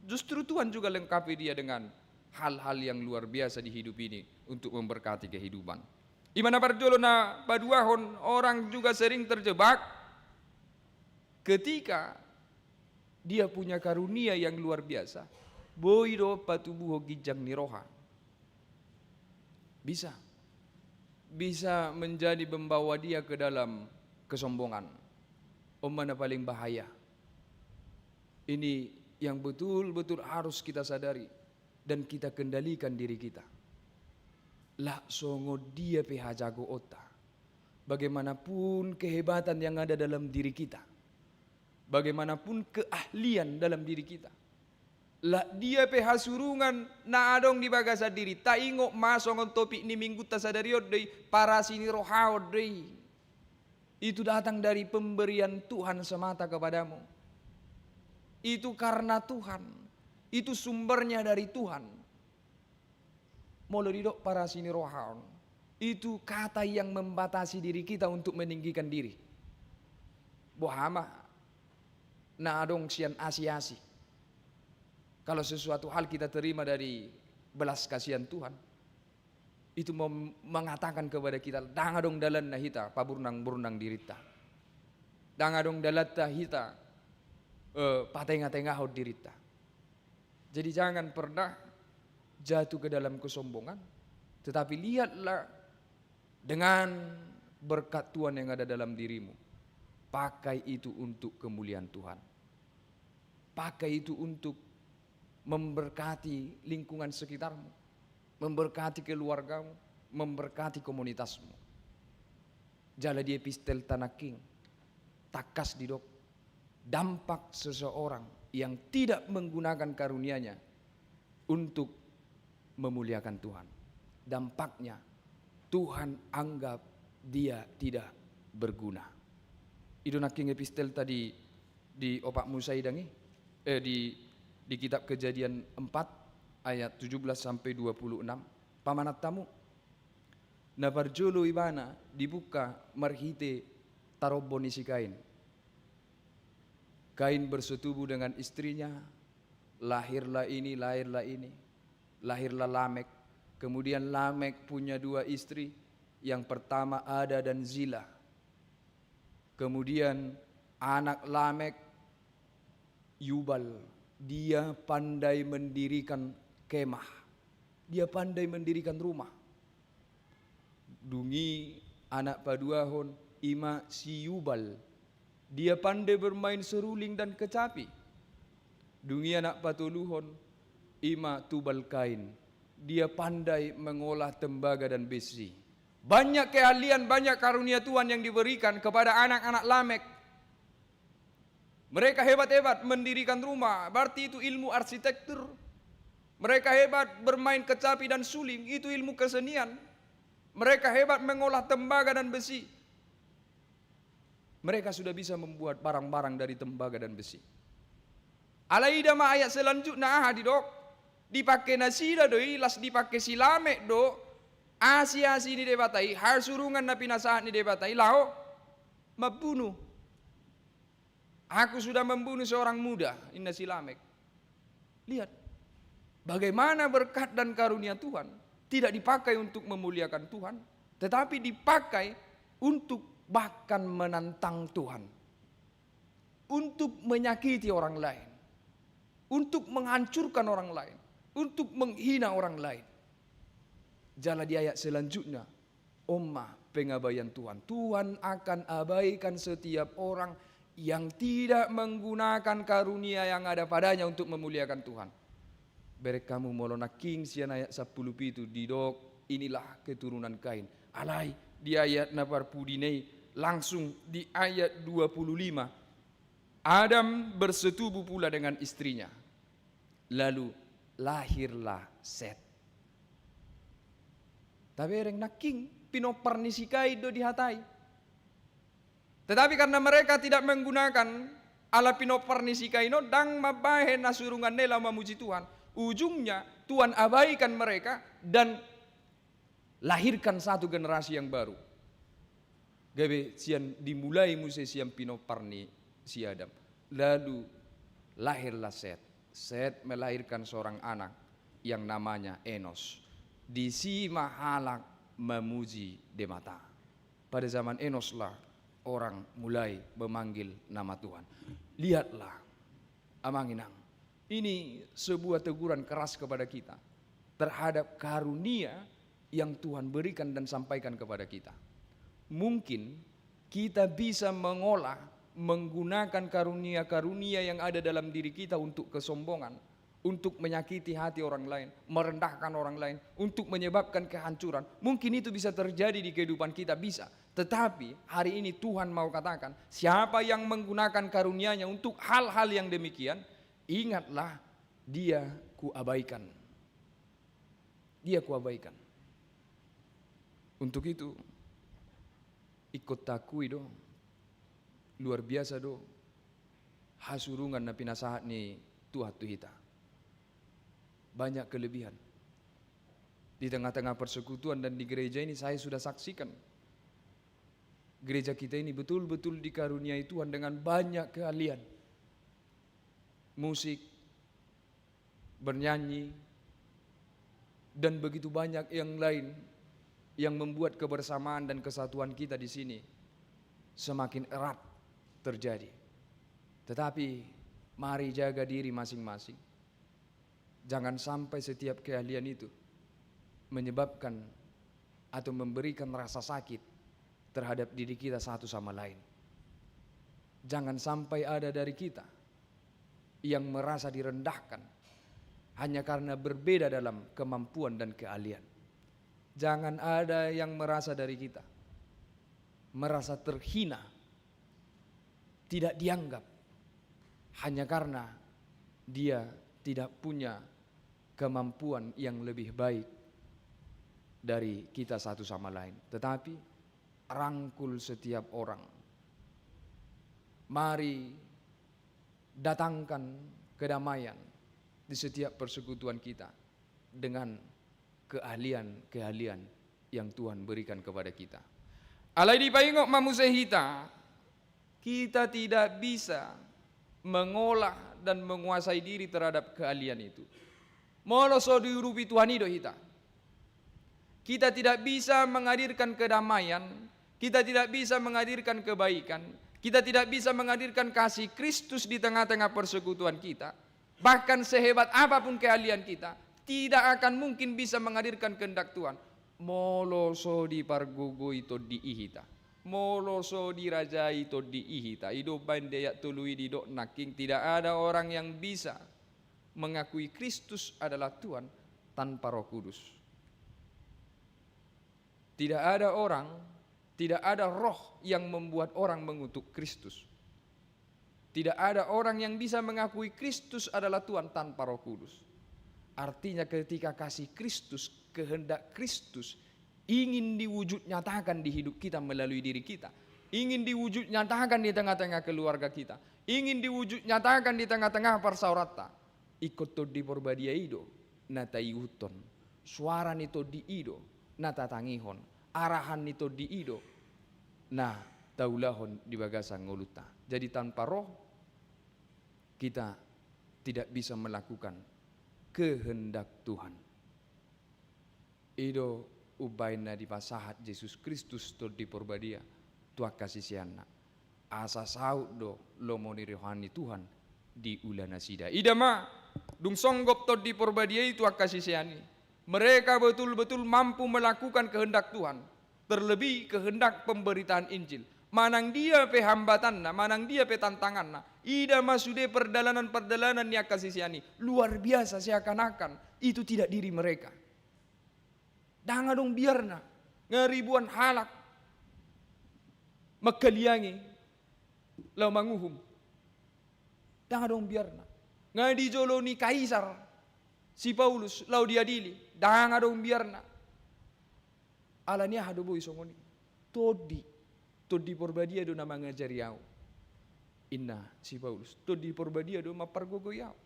justru Tuhan juga lengkapi dia dengan hal-hal yang luar biasa di hidup ini untuk memberkati kehidupan. Imana parjolo na paduahon orang juga sering terjebak ketika dia punya karunia yang luar biasa. Boido patubuho gijang niroha. Bisa menjadi membawa dia ke dalam kesombongan. Mana paling bahaya. Ini yang betul-betul harus kita sadari dan kita kendalikan diri kita. Lah songo dia peha jago ota. Bagaimanapun kehebatan yang ada dalam diri kita, bagaimanapun keahlian dalam diri kita, lah dia peha surungan na adong di bagasa diri. Ta ingok masongon topik ni minggu ta sadariod dei para sini rohaod dei. Itu datang dari pemberian Tuhan semata kepadamu. Itu karena Tuhan. Itu sumbernya dari Tuhan. Molo didok para sini rohaon. Itu kata yang membatasi diri kita untuk meninggikan diri. Bohama na adong sian asi-asi. Kalau sesuatu hal kita terima dari belas kasihan Tuhan, itu mengatakan kepada kita, dangadong dalan na hita, paburnang-burnang dirita. Dangadong dalat hita, patengah-tengah dirita. Jadi jangan pernah jatuh ke dalam kesombongan, tetapi lihatlah dengan berkat Tuhan yang ada dalam dirimu. Pakai itu untuk kemuliaan Tuhan. Pakai itu untuk memberkati lingkungan sekitarmu, memberkati keluargamu, memberkati komunitasmu. Jala di epistel tanaking, takas didok, dampak seseorang yang tidak menggunakan karunia-Nya untuk memuliakan Tuhan. Dampaknya Tuhan anggap dia tidak berguna. Itu naking epistel tadi di opak musaidangi, di kitab Kejadian 4 ayat 17 sampai 26. Pamanat tamu na parjolo ibana dibuka marhite taroboni si Kain. Kain bersetubuh dengan istrinya, lahirlah ini. Lahirlah Lamek. Kemudian Lamek punya dua istri, yang pertama Ada dan Zila. Kemudian anak Lamek Yubal, dia pandai mendirikan kemah. Dia pandai mendirikan rumah. Dungi anak paduahon Ima si Yubal, dia pandai bermain seruling dan kecapi. Dungi anak patuluhon Ima Tubal Kain, dia pandai mengolah tembaga dan besi. Banyak keahlian, banyak karunia Tuhan yang diberikan kepada anak-anak Lamek. Mereka hebat-hebat mendirikan rumah, berarti itu ilmu arsitektur. Mereka hebat bermain kecapi dan suling, itu ilmu kesenian. Mereka hebat mengolah tembaga dan besi. Mereka sudah bisa membuat barang-barang dari tembaga dan besi. Alaida ma ayat selanjutnya di dok. Dipakai nasida doi, las dipakai silamek do. Asi-asi ni debatai, har surungan na pinasahan ni debatai, lao membunuh. Aku sudah membunuh seorang muda, inna silamek. Lihat, bagaimana berkat dan karunia Tuhan tidak dipakai untuk memuliakan Tuhan, tetapi dipakai untuk bahkan menantang Tuhan, untuk menyakiti orang lain, untuk menghancurkan orang lain, untuk menghina orang lain. Jala di ayat selanjutnya, pengabaian Tuhan. Tuhan akan abaikan setiap orang yang tidak menggunakan karunia yang ada padanya untuk memuliakan Tuhan. Berek kamu molona king sian ayat 10 itu didok, inilah keturunan Kain. Alai di ayat napar pudinei, langsung di ayat 25. Adam bersetubuh pula dengan istrinya. Lalu lahirlah Set. Tapi ereng naking pinoparnisikai do dihatai. Tetapi karena mereka tidak menggunakan ala pinoparnisikai no dang mabahe nasurungan nela memuji Tuhan. Ujungnya Tuhan abaikan mereka dan lahirkan satu generasi yang baru. Gabe sian dimulai muse sian pinoparni si Adam. Lalu lahirlah Set. Set melahirkan seorang anak yang namanya Enos. Di si mahalak memuji demata. Pada zaman Enos lah orang mulai memanggil nama Tuhan. Lihatlah, amanginang. Ini sebuah teguran keras kepada kita terhadap karunia yang Tuhan berikan dan sampaikan kepada kita. Mungkin kita bisa mengolah, menggunakan karunia-karunia yang ada dalam diri kita untuk kesombongan, untuk menyakiti hati orang lain, merendahkan orang lain, untuk menyebabkan kehancuran. Mungkin itu bisa terjadi di kehidupan kita, bisa. Tetapi hari ini Tuhan mau katakan, siapa yang menggunakan karunia-Nya untuk hal-hal yang demikian, ingatlah dia kuabaikan. Dia kuabaikan. Untuk itu ikut takui dong. Luar biasa do. Hasurungan na pinasahat ni Tuhan Tuhita. Banyak kelebihan. Di tengah-tengah persekutuan dan di gereja ini saya sudah saksikan. Gereja kita ini betul-betul dikaruniai Tuhan dengan banyak keahlian. Musik, bernyanyi, dan begitu banyak yang lain yang membuat kebersamaan dan kesatuan kita di sini semakin erat terjadi. Tetapi mari jaga diri masing-masing. Jangan sampai setiap keahlian itu menyebabkan atau memberikan rasa sakit terhadap diri kita satu sama lain. Jangan sampai ada dari kita yang merasa direndahkan hanya karena berbeda dalam kemampuan dan keahlian. Jangan ada yang merasa dari kita merasa terhina, tidak dianggap hanya karena dia tidak punya kemampuan yang lebih baik dari kita satu sama lain. Tetapi rangkul setiap orang. Mari datangkan kedamaian di setiap persekutuan kita dengan keahlian-keahlian yang Tuhan berikan kepada kita. Alai di paingok mamusehita, kita tidak bisa mengolah dan menguasai diri terhadap keahlian itu. Molo so diurupi Tuhan itu hita. Kita tidak bisa menghadirkan kedamaian, kita tidak bisa menghadirkan kebaikan, kita tidak bisa menghadirkan kasih Kristus di tengah-tengah persekutuan kita. Bahkan sehebat apapun keahlian kita, tidak akan mungkin bisa menghadirkan kehendak Tuhan. Molo so di pargogo itu di ihita. Molo so di raja itu di ihita. Ido bandeyak tului di dok naking. Tidak ada orang yang bisa mengakui Kristus adalah Tuhan tanpa Roh Kudus. Tidak ada orang, tidak ada roh yang membuat orang mengutuk Kristus. Tidak ada orang yang bisa mengakui Kristus adalah Tuhan tanpa Roh Kudus. Artinya ketika kasih Kristus, kehendak Kristus ingin diwujud nyatakan di hidup kita melalui diri kita, ingin diwujud nyatakan di tengah-tengah keluarga kita, ingin diwujud nyatakan di tengah-tengah persaurata, ikut to di porbadia ido nata iuton, suara nito di ido nata tangihon, arahan nito di ido nah taulahon di bagasan ngoluta. Jadi tanpa roh kita tidak bisa melakukan kehendak Tuhan. Ido ubaina di pasahat Yesus Kristus to di porbadia tua kasih siana asa saud do lomoni rohani Tuhan di ulana sida idama dung songgop to di porbadia itu kasih siani. Mereka betul-betul mampu melakukan kehendak Tuhan, terlebih kehendak pemberitaan Injil. Manang dia pe hambatanna, manang dia pe tantanganna, ida masude perdalanan-perdalanan ya kasih siani luar biasa, seakan-akan itu tidak diri mereka. Danga dong biarna ngeribuan halak makaliangi lau manguhum. Danga dong biarna ngadi joloni kaisar si Paulus lau diadili. Danga dong biarna alania hado boy songoni todi porbadia do nama ngajari yau inna si Paulus todi porbadia do mapargogo yau.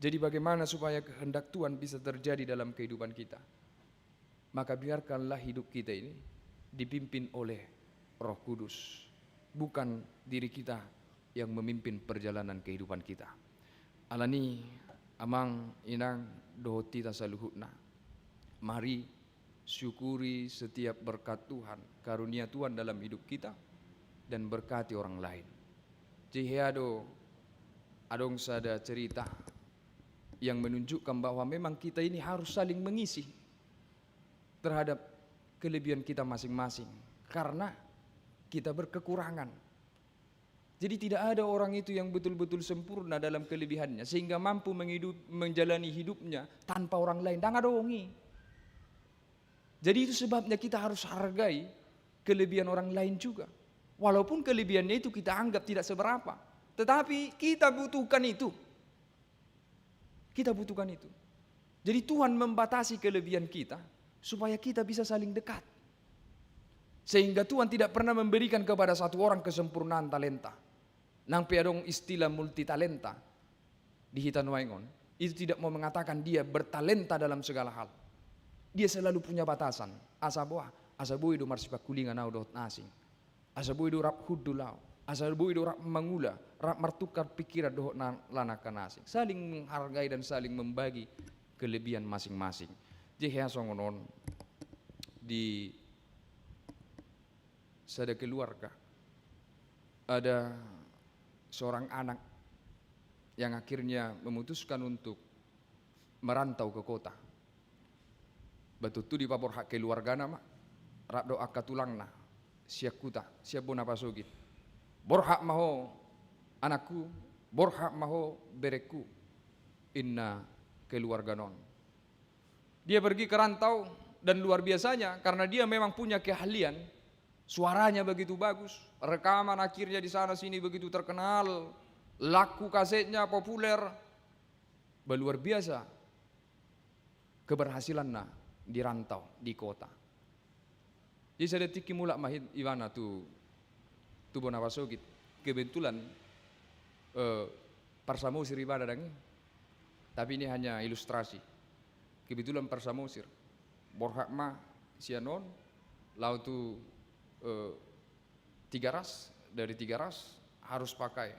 Jadi bagaimana supaya kehendak Tuhan bisa terjadi dalam kehidupan kita? Maka biarkanlah hidup kita ini dipimpin oleh Roh Kudus, bukan diri kita yang memimpin perjalanan kehidupan kita. Alani amang inang dohoti tasaluhutna. Mari syukuri setiap berkat Tuhan, karunia Tuhan dalam hidup kita dan berkati orang lain. Jiheado adong sada cerita yang menunjukkan bahwa memang kita ini harus saling mengisi terhadap kelebihan kita masing-masing karena kita berkekurangan. Jadi tidak ada orang itu yang betul-betul sempurna dalam kelebihannya sehingga mampu menjalani hidupnya tanpa orang lain. Dang adongi. Jadi itu sebabnya kita harus hargai kelebihan orang lain juga. Walaupun kelebihannya itu kita anggap tidak seberapa, tetapi kita butuhkan itu. Kita butuhkan itu. Jadi Tuhan membatasi kelebihan kita supaya kita bisa saling dekat. Sehingga Tuhan tidak pernah memberikan kepada satu orang kesempurnaan talenta. Nang piadong istilah multi talenta di Hitan Waingon, itu tidak mau mengatakan dia bertalenta dalam segala hal. Dia selalu punya batasan. Asabu itu marsipa kulingan au dot nasing. Asabu itu rap hudulau. Asabu itu rap mangula, rap martukar pikiran doh lanakan asing. Saling menghargai dan saling membagi kelebihan masing-masing. Jehya songonon di sada keluarga ada seorang anak yang akhirnya memutuskan untuk merantau ke kota. Batutu di papor hak keluarga nama rak doa katulangna siak kuta siap bona pasogit. Borhak maho anakku, borhak maho bereku, inna keluarga non. Dia pergi ke rantau dan luar biasanya karena dia memang punya keahlian, suaranya begitu bagus, rekaman akhirnya di sana sini begitu terkenal, laku kasetnya populer, luar biasa keberhasilannya di rantau di kota. Jadi saya detik mulak mahid Iwana tu bonapasogit kebetulan parsamosir ibadah dangi, tapi ini hanya ilustrasi. Kebetulan parsamosir borhak ma sianon lau tu 3 ras, dari 3 ras harus pakai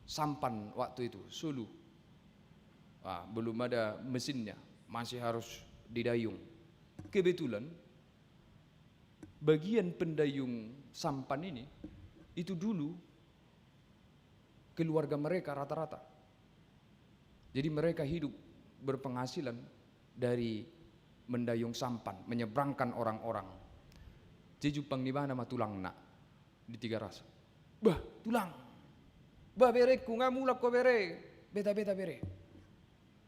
sampan waktu itu sulu. Belum ada mesinnya, masih harus didayung. Kebetulan bagian pendayung sampan ini itu dulu keluarga mereka rata-rata. Jadi mereka hidup berpenghasilan dari mendayung sampan, menyeberangkan orang-orang. Jejupang di mana tulang nak di 3 ras. Bah, tulang. Bah bere ku ngamulak ko bere. Beta bere.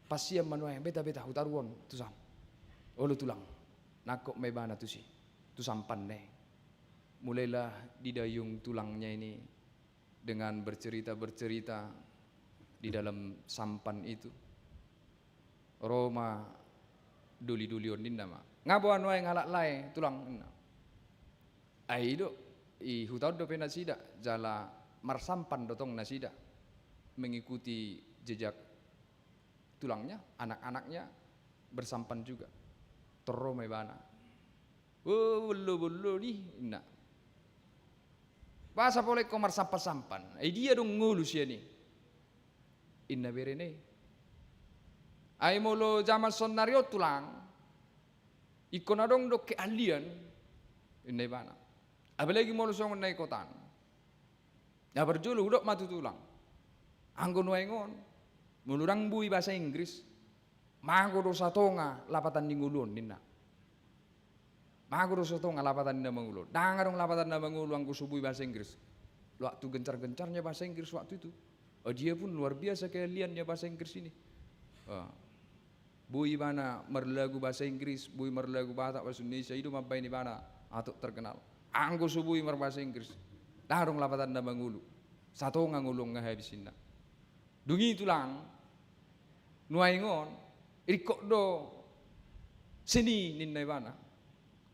Pasiam manuai beta hutaruon tusam. Olo tulang. Nakok may bana tu sampan ne. Mulailah didayung tulangnya ini dengan bercerita-bercerita di dalam sampan itu. Roma duli-dulion din nama. Ngabuan wae ngalak lae tulang. Aido i hutau do penasida jala marsampan dotong nasida mengikuti jejak tulangnya, anak-anaknya bersampan juga. Terome bana. Oh, bulu nih, nak. Bahasa boleh komar sampan-sampan. Dia dong ngulus ya nih. Inna berene. Ay molo zaman sonario tulang. Ikon adong do keahlian. Inna bana. Apalagi molo songon naik kotan. Ya berjulu dok matu tulang. Anggon waingon. Mulurang bui bahasa Inggris. Mago do satonga lapatan dingulun ninna. Mago do satonga lapatan ninna mangulun. Dangarong lapatan ninna mangulun anggo subui bahasa Inggris. Waktu gencar-gencarnya bahasa Inggris waktu itu. Dia pun luar biasa keahliannya bahasa Inggris ini. Bui mana merlagu bahasa Inggris, bui merlagu bahasa Indonesia itu apa ini mana atau terkenal. Anggo subui bahasa Inggris. Dangarong lapatan ninna mangulun. Satonga ngulung ngahabisin na. Dungi tulang. Nuaingon. Irikok do seni ninna bana.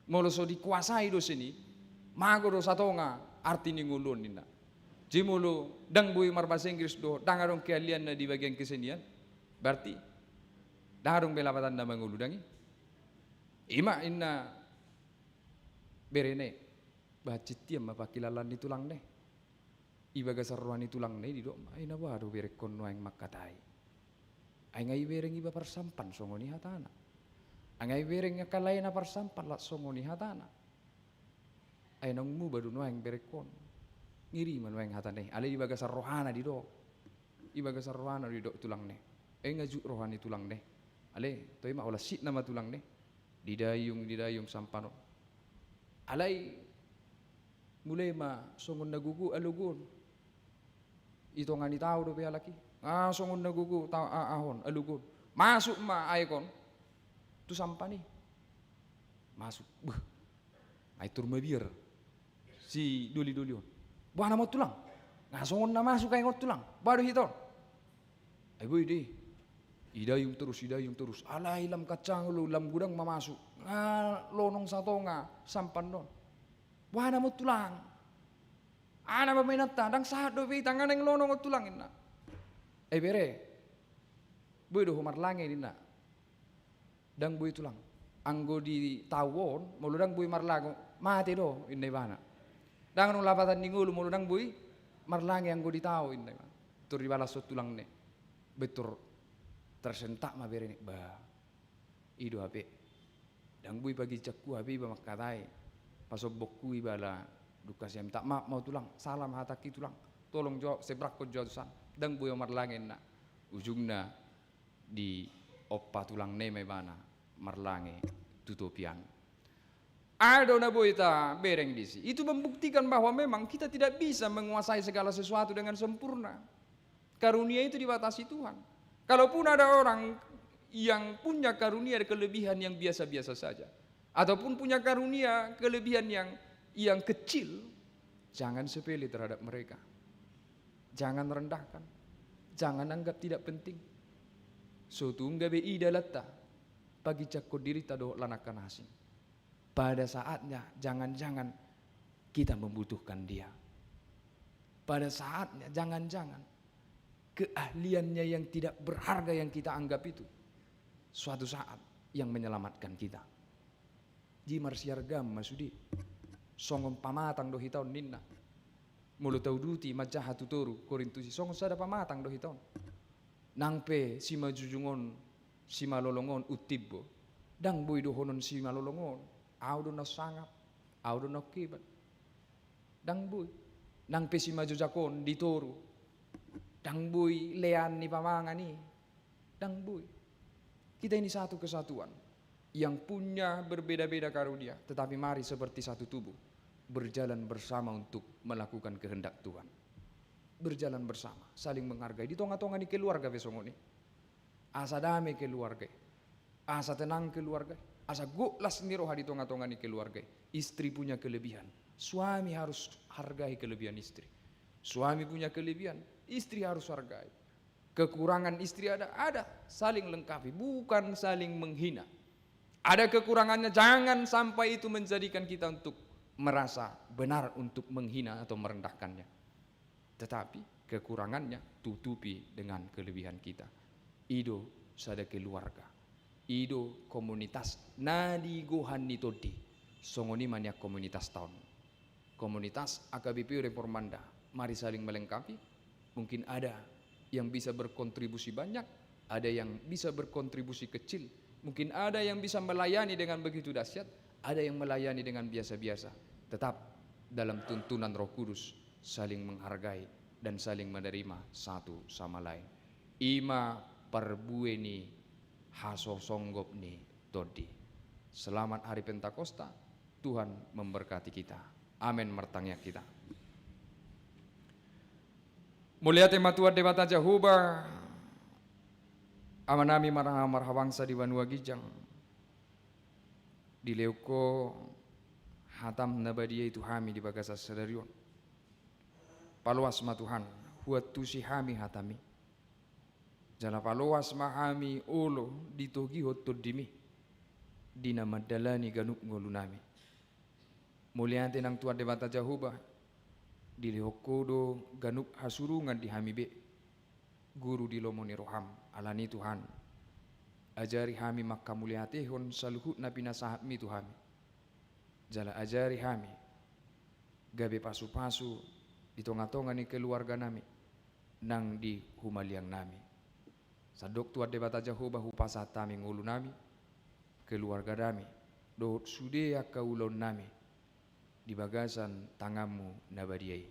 Molo so dikuasai do seni. Mago do satonga arti ni ngulun ninna. Jimulu dang bui bahasa Inggris do dangarong keahlian na di bagian kesenian. Berarti dangarong belapatan na mangulu dangi. Ima inna berene bacitiam mapakilalan ni tulang ne. Ibaga sarruan ni tulang ne di do ay na baru berekon nuaing makatai. Ay ngay bereng iba parsampan songo ni hatana. Ay ngay bereng kalay na parsampan lat songo ni hatana. Ay nang mu badu nuaing berekon. Ngiri man nuaing hatane. Ale ibaga sarrohana di do. Ibaga sarrohana di do tulang ne. Ay ngaju rohani tulang ne. Ale toy ma ola sit nama tulang ne. Didayung sampano. Alay mulai ma songon nagugu alugun. Ito nga ni tao do pe laki. Songon nagugu tao ahon alugun. Masuk ma aikon. Tu sampani. Masuk. Ay turma biar. Si duli-dulion. Buah nama tulang. Songon na masuk ay ngot tulang. Baru hiton. Ay boy di. Idayung terus. Alay lam kacang lu lam gudang mamasuk. Lonong sato nga sampan don. Buah nama tulang. Ana paminata dang sahat do pi tangan yang lonong ngot tulang ina. Bere. Boy do humar lange dina. Dang boy tulang. Anggo di tawon, mulu dang boy marlago, mati do inday bana. Dang nung lapatan ningulu mulu dang boy marlange anggo di tawo inday bana. Tur di balas tulang ne. Betur tersentak ma bere ne. Ba. Ido hape. Dang boy pagi cakku hape ba makatai. Pasobokku ibala duka siam tak mau tulang. Salam hataki tulang. Tolong jawab sebrak ko jawab dang buyo marlangen na ujungna di oppa tulang neme bana marlange tutupian. Ado na boita bereng disi. Itu membuktikan bahwa memang kita tidak bisa menguasai segala sesuatu dengan sempurna. Karunia itu dibatasi Tuhan. Kalaupun ada orang yang punya karunia dan kelebihan yang biasa-biasa saja, ataupun punya karunia kelebihan yang kecil, jangan sepele terhadap mereka. Jangan rendahkan. Jangan anggap tidak penting. Sotungga be ida latta. Pagi cakko diri tado lanakan asing. Pada saatnya jangan-jangan kita membutuhkan dia. Pada saatnya jangan-jangan keahliannya yang tidak berharga yang kita anggap itu suatu saat yang menyelamatkan kita. Jimar siargam masudi. Songom pamatang do hitaun ninna. Mulu tau duti majaha tutoru korintusi songon sada pamatang do hiton. Nangpe si majujungon si malolongon utibbo. Dang boy do honon si malolongon. Audo na sangap. Audo na kibat. Dang boy. Nangpe si majujakon ditoru. Dang boy lean ni pamanga ni. Dang boy. Kita ini satu kesatuan. Yang punya berbeda-beda karunia. Tetapi mari seperti satu tubuh. Berjalan bersama untuk melakukan kehendak Tuhan. Berjalan bersama, saling menghargai. Di tonga-tonga ni keluarga besong ni. Asa damai keluarga. Asa tenang keluarga. Asa guklas ni roha di tonga-tonga ni keluarga. Istri punya kelebihan. Suami harus hargai kelebihan istri. Suami punya kelebihan, istri harus hargai. Kekurangan istri ada, saling lengkapi, bukan saling menghina. Ada kekurangannya, jangan sampai itu menjadikan kita untuk merasa benar untuk menghina atau merendahkannya. Tetapi kekurangannya tutupi dengan kelebihan kita. Ido sada keluarga, ido komunitas nadi gohani todi, songoni mania komunitas tahun. Komunitas AKBP Reformanda, mari saling melengkapi. Mungkin ada yang bisa berkontribusi banyak, ada yang bisa berkontribusi kecil, mungkin ada yang bisa melayani dengan begitu dahsyat, ada yang melayani dengan biasa-biasa. Tetap dalam tuntunan Roh Kudus, saling menghargai dan saling menerima satu sama lain. Ima perbueni haso songgopni todi. Selamat hari Pentakosta, Tuhan memberkati kita. Amin mertangnya kita. Mulia tema Tuhan Dewata Jehovah, amanami marhawangsa di Banua Gijang, di Leuko hatam nabadia itu hami di bagasa sadarion. Paluas ma Tuhan, huat tusi hami hatami. Jala paluas mahami olo ditogi hotod dimi, dina madalani ganuk ngolunami. Mulia tenang Tuhan Dewata Jehovah, di lehokodo ganuk hasurungan di hamibe, guru di lomoni roham alani Tuhan, ajari hami makka muliatehon saluhut na pinasahami Tuhan, jala ajari hami gabe pasu-pasu di tonga-tonga ni keluarga nami nang di humaliang nami. Sadok Tuhan Dewata Jehovah hupasa tami ngulu nami, keluarga nami dohot sudea kaulon nami, di bagasan tangamu nabadiai.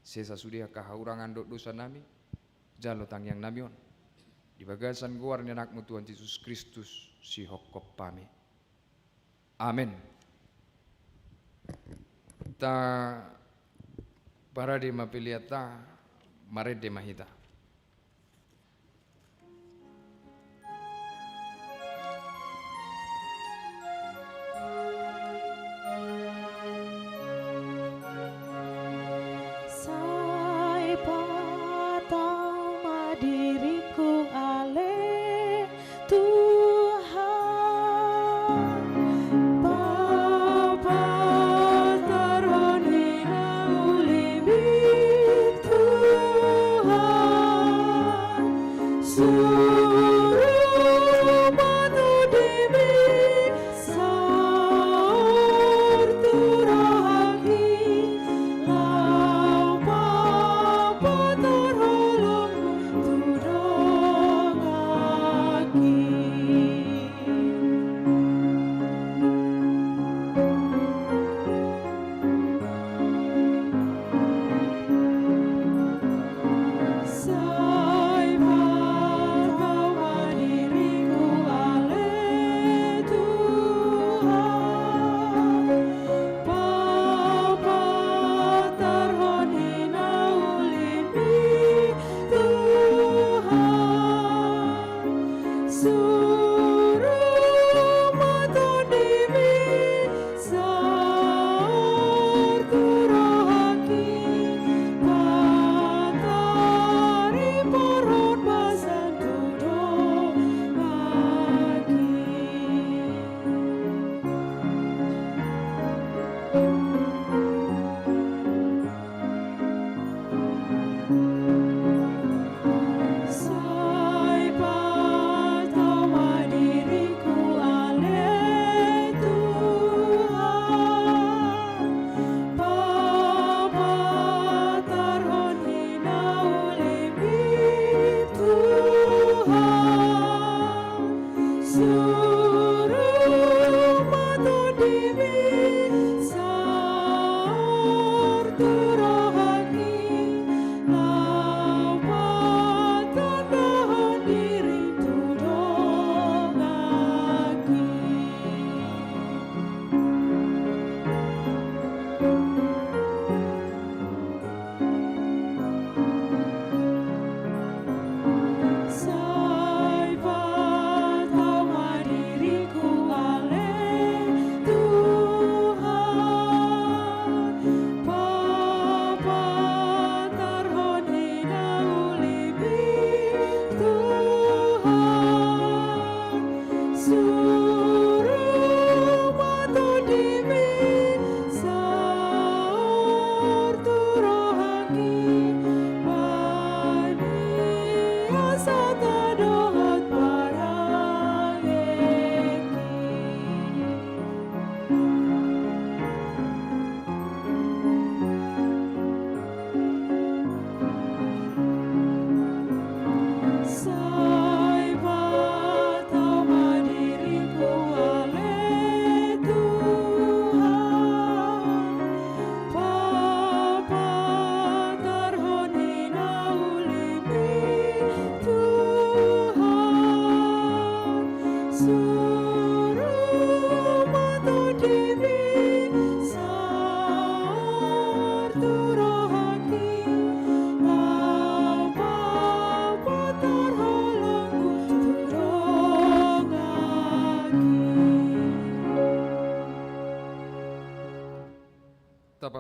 Sesa sudia kahaurangan dot dosa nami, jalo tangyang namion. Di bagasan guar anakmu Tuhan Yesus Kristus si hokop pami. Amin. Ta para de mapiliata mare de mahita. Tuhan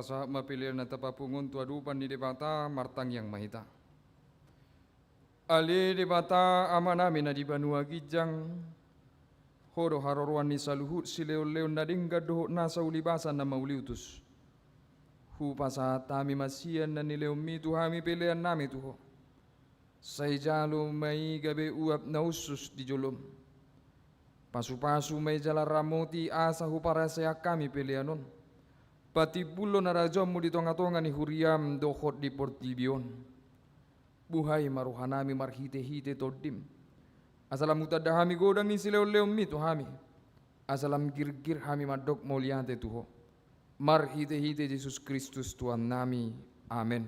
pasa mapilian na tapapungon tuadupan ni debata martang yang mahita. Ali debata ama namin na di Banua Gijang, hodo haroruan ni saluhut si leo-leo na dingga doho nasa ulibasan na mauliutus. Hu pasa tami masian na nileo mi tuhami pilihan nami tuho. Say jalo may gabi uap na usus di jolom. Pasu-pasu may jala ramoti asa hu para saya kami pilihanon. Pati bulo na rajon mo di tonga-tonga ni huriam dohot di Portibion. Buhay maruhanami marhite-hite todim. Asalam utadahami godang ni sileo-leo mi tuhami. Asalam gir-gir hami madok moliante tuho. Marhite-hite Yesus Kristus Tuhan nami. Amin.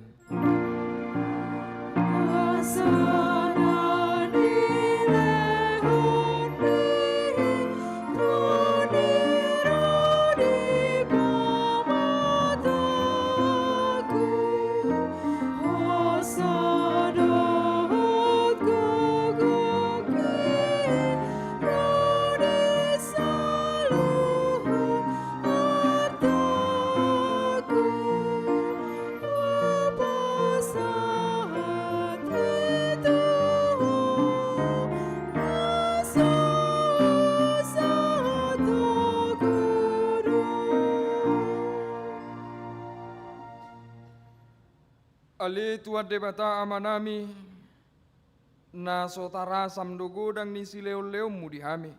Ali tuat debata amanami na sotara samdogodang ni sileo-leo mu dihami.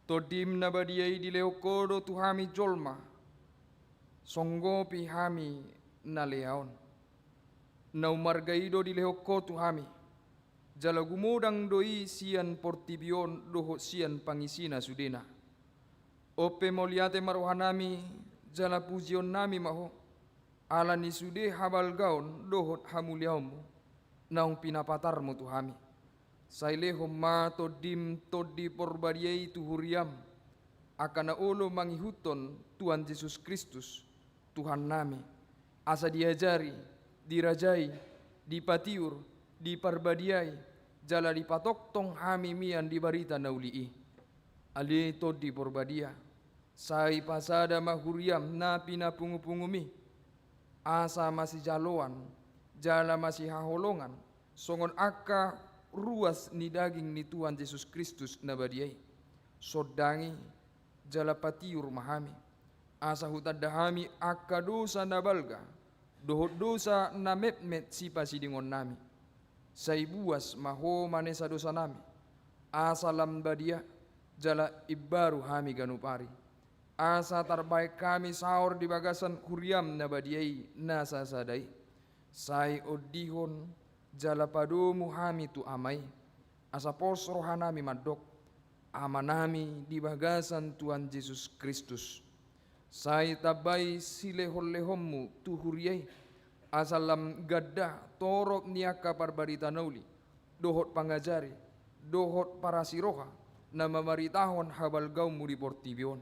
Todim na badiai di leo kodo tuhami jolma. Songgo pihami na leaon. Na umargaido di leo ko tuhami. Jalagumodang doi sian Portibion doho sian pangisina sudena. Ope moliate maruhanami jala pujion nami maho. Ala ni sude habal gaon dohot hamuliamu naung pinapatarmu tuhami. Sailehom ma todim todi porbadiai tuhuriam akana olo mangihuton Tuhan Yesus Kristus Tuhan nami. Asa diajari, dirajai, dipatiur, diparbadiai, jala dipatoktong hami mian di barita naulii. Ali todi porbadia, sai pasada mahuriam na pinapungu-pungumi. Asa masih jaloan, jala masih haholongan, songon aka ruas ni daging ni Tuhan Yesus Kristus nabadiai. Sodangi, jala patiur mahami, asa hutadahami aka dosa nabalga, dohot dosa na met-met sipa sidingon nami. Say buas maho manesa dosa nami, asa lambadia, jala ibaru hami ganupari. Asa terbaik kami sahur di bagasan kuriam na badiai nasa sadai. Sai odihon jala padomu hami tu amai. Asa pos rohanami madok. Amanami di bagasan Tuhan Yesus Kristus. Sai tabai silehol-lehommu tu huriai. Asalam gadda torop niaka parbarita nauli. Dohot pangajari. Dohot parasiroha. Na mamaritahon habal gaumu di Portibion.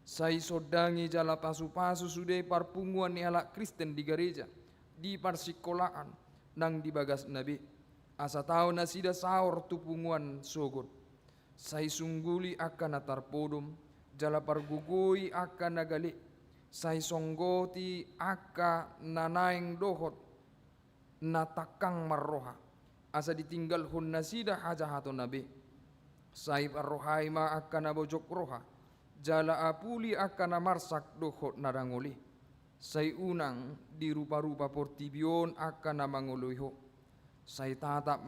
Sai sodangi jala pasu-pasu sude parpunguan ni alak Kristen di gereja, di parsikolaan, nang di bagas nabi. Asa tau na sida sahur tu punguan sogot. Sai sungguli akan natar podom, jala pargugui akan nagali. Sai songgoti aka nanaing dohot, natakang marroha. Asa ditinggal hun na sida hajahato nabi. Sai parrohai ma akan nabojok roha. Jala apuli akan namarsak dohot narangoli. Say unang di rupa-rupa Portibion akan namanguluiho. Say tatap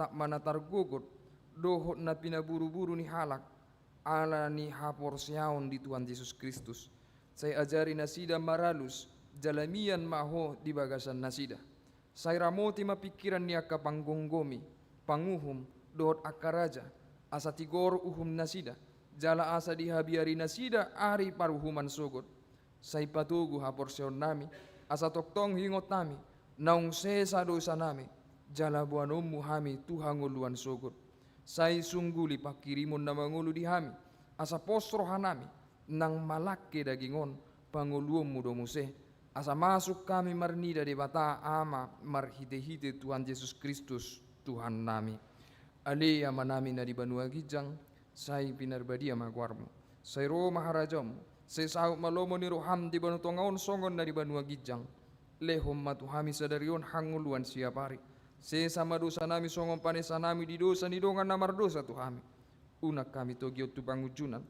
manatargugot dohot na pinaburu-buru ni halak ala ni haporsiaon di Tuhan Yesus Kristus. Say ajari nasida maralus jalamian maho di bagasan nasida. Say ramoti mapikiran niya kapanggonggomi panguhum dohot akaraja. Asa tigor uhum nasida, jala asa dihabiari nasida ari paruhuman sogot. Say patugu haporsion nami, asa toktong hingot nami, naung sesa dosa nami, jala buanom muhami tuhanguluan sogot. Say sungguli pakirimon na mangulu di hami, asa posrohan nami, nang malaki dagingon, panguluom mudomuse. Asa masuk kami marnida de bata ama marhite-hite Tuhan Yesus Kristus Tuhan nami. Ali amanami na di Banua Gijang, say pinarbadia magwarmo. Say ro maharajam, Sesahut malomo ni roham di banu tongaon songon dari banua gijang. Lehom matuhami sadarion hanguluan siapari. Sesama dosa nami songon panesa nami di dosa ni dongan namar dosa tuhami. Unak kami togiot tu bangujunan.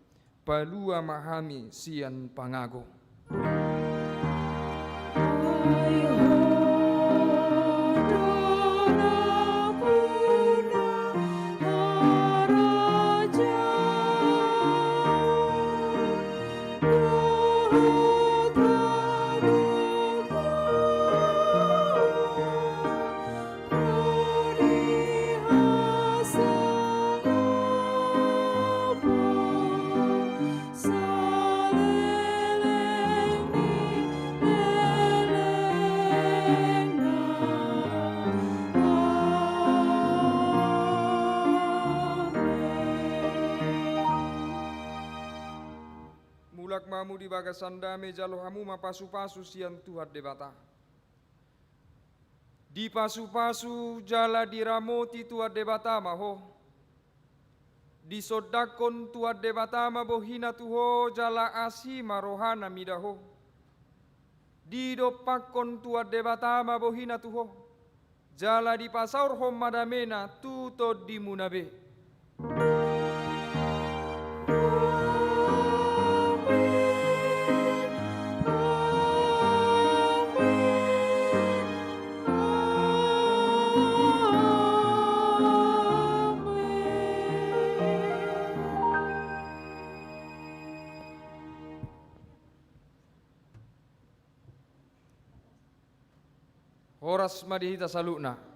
Palua mahami sian pangago. Mulak mamu di bagasan dame jalo hamu ma pasu-pasu sian Tuhan debata. Di pasu-pasu jala diramoti Tuhan debata maho. Di sodakon Tuhan debata ma bohina tuho jala asi marohana midaho. Di dopakon Tuhan debata ma bohina tuho. Jala di pasaur hom madamena tuto di munabe. Horas madihita salukna.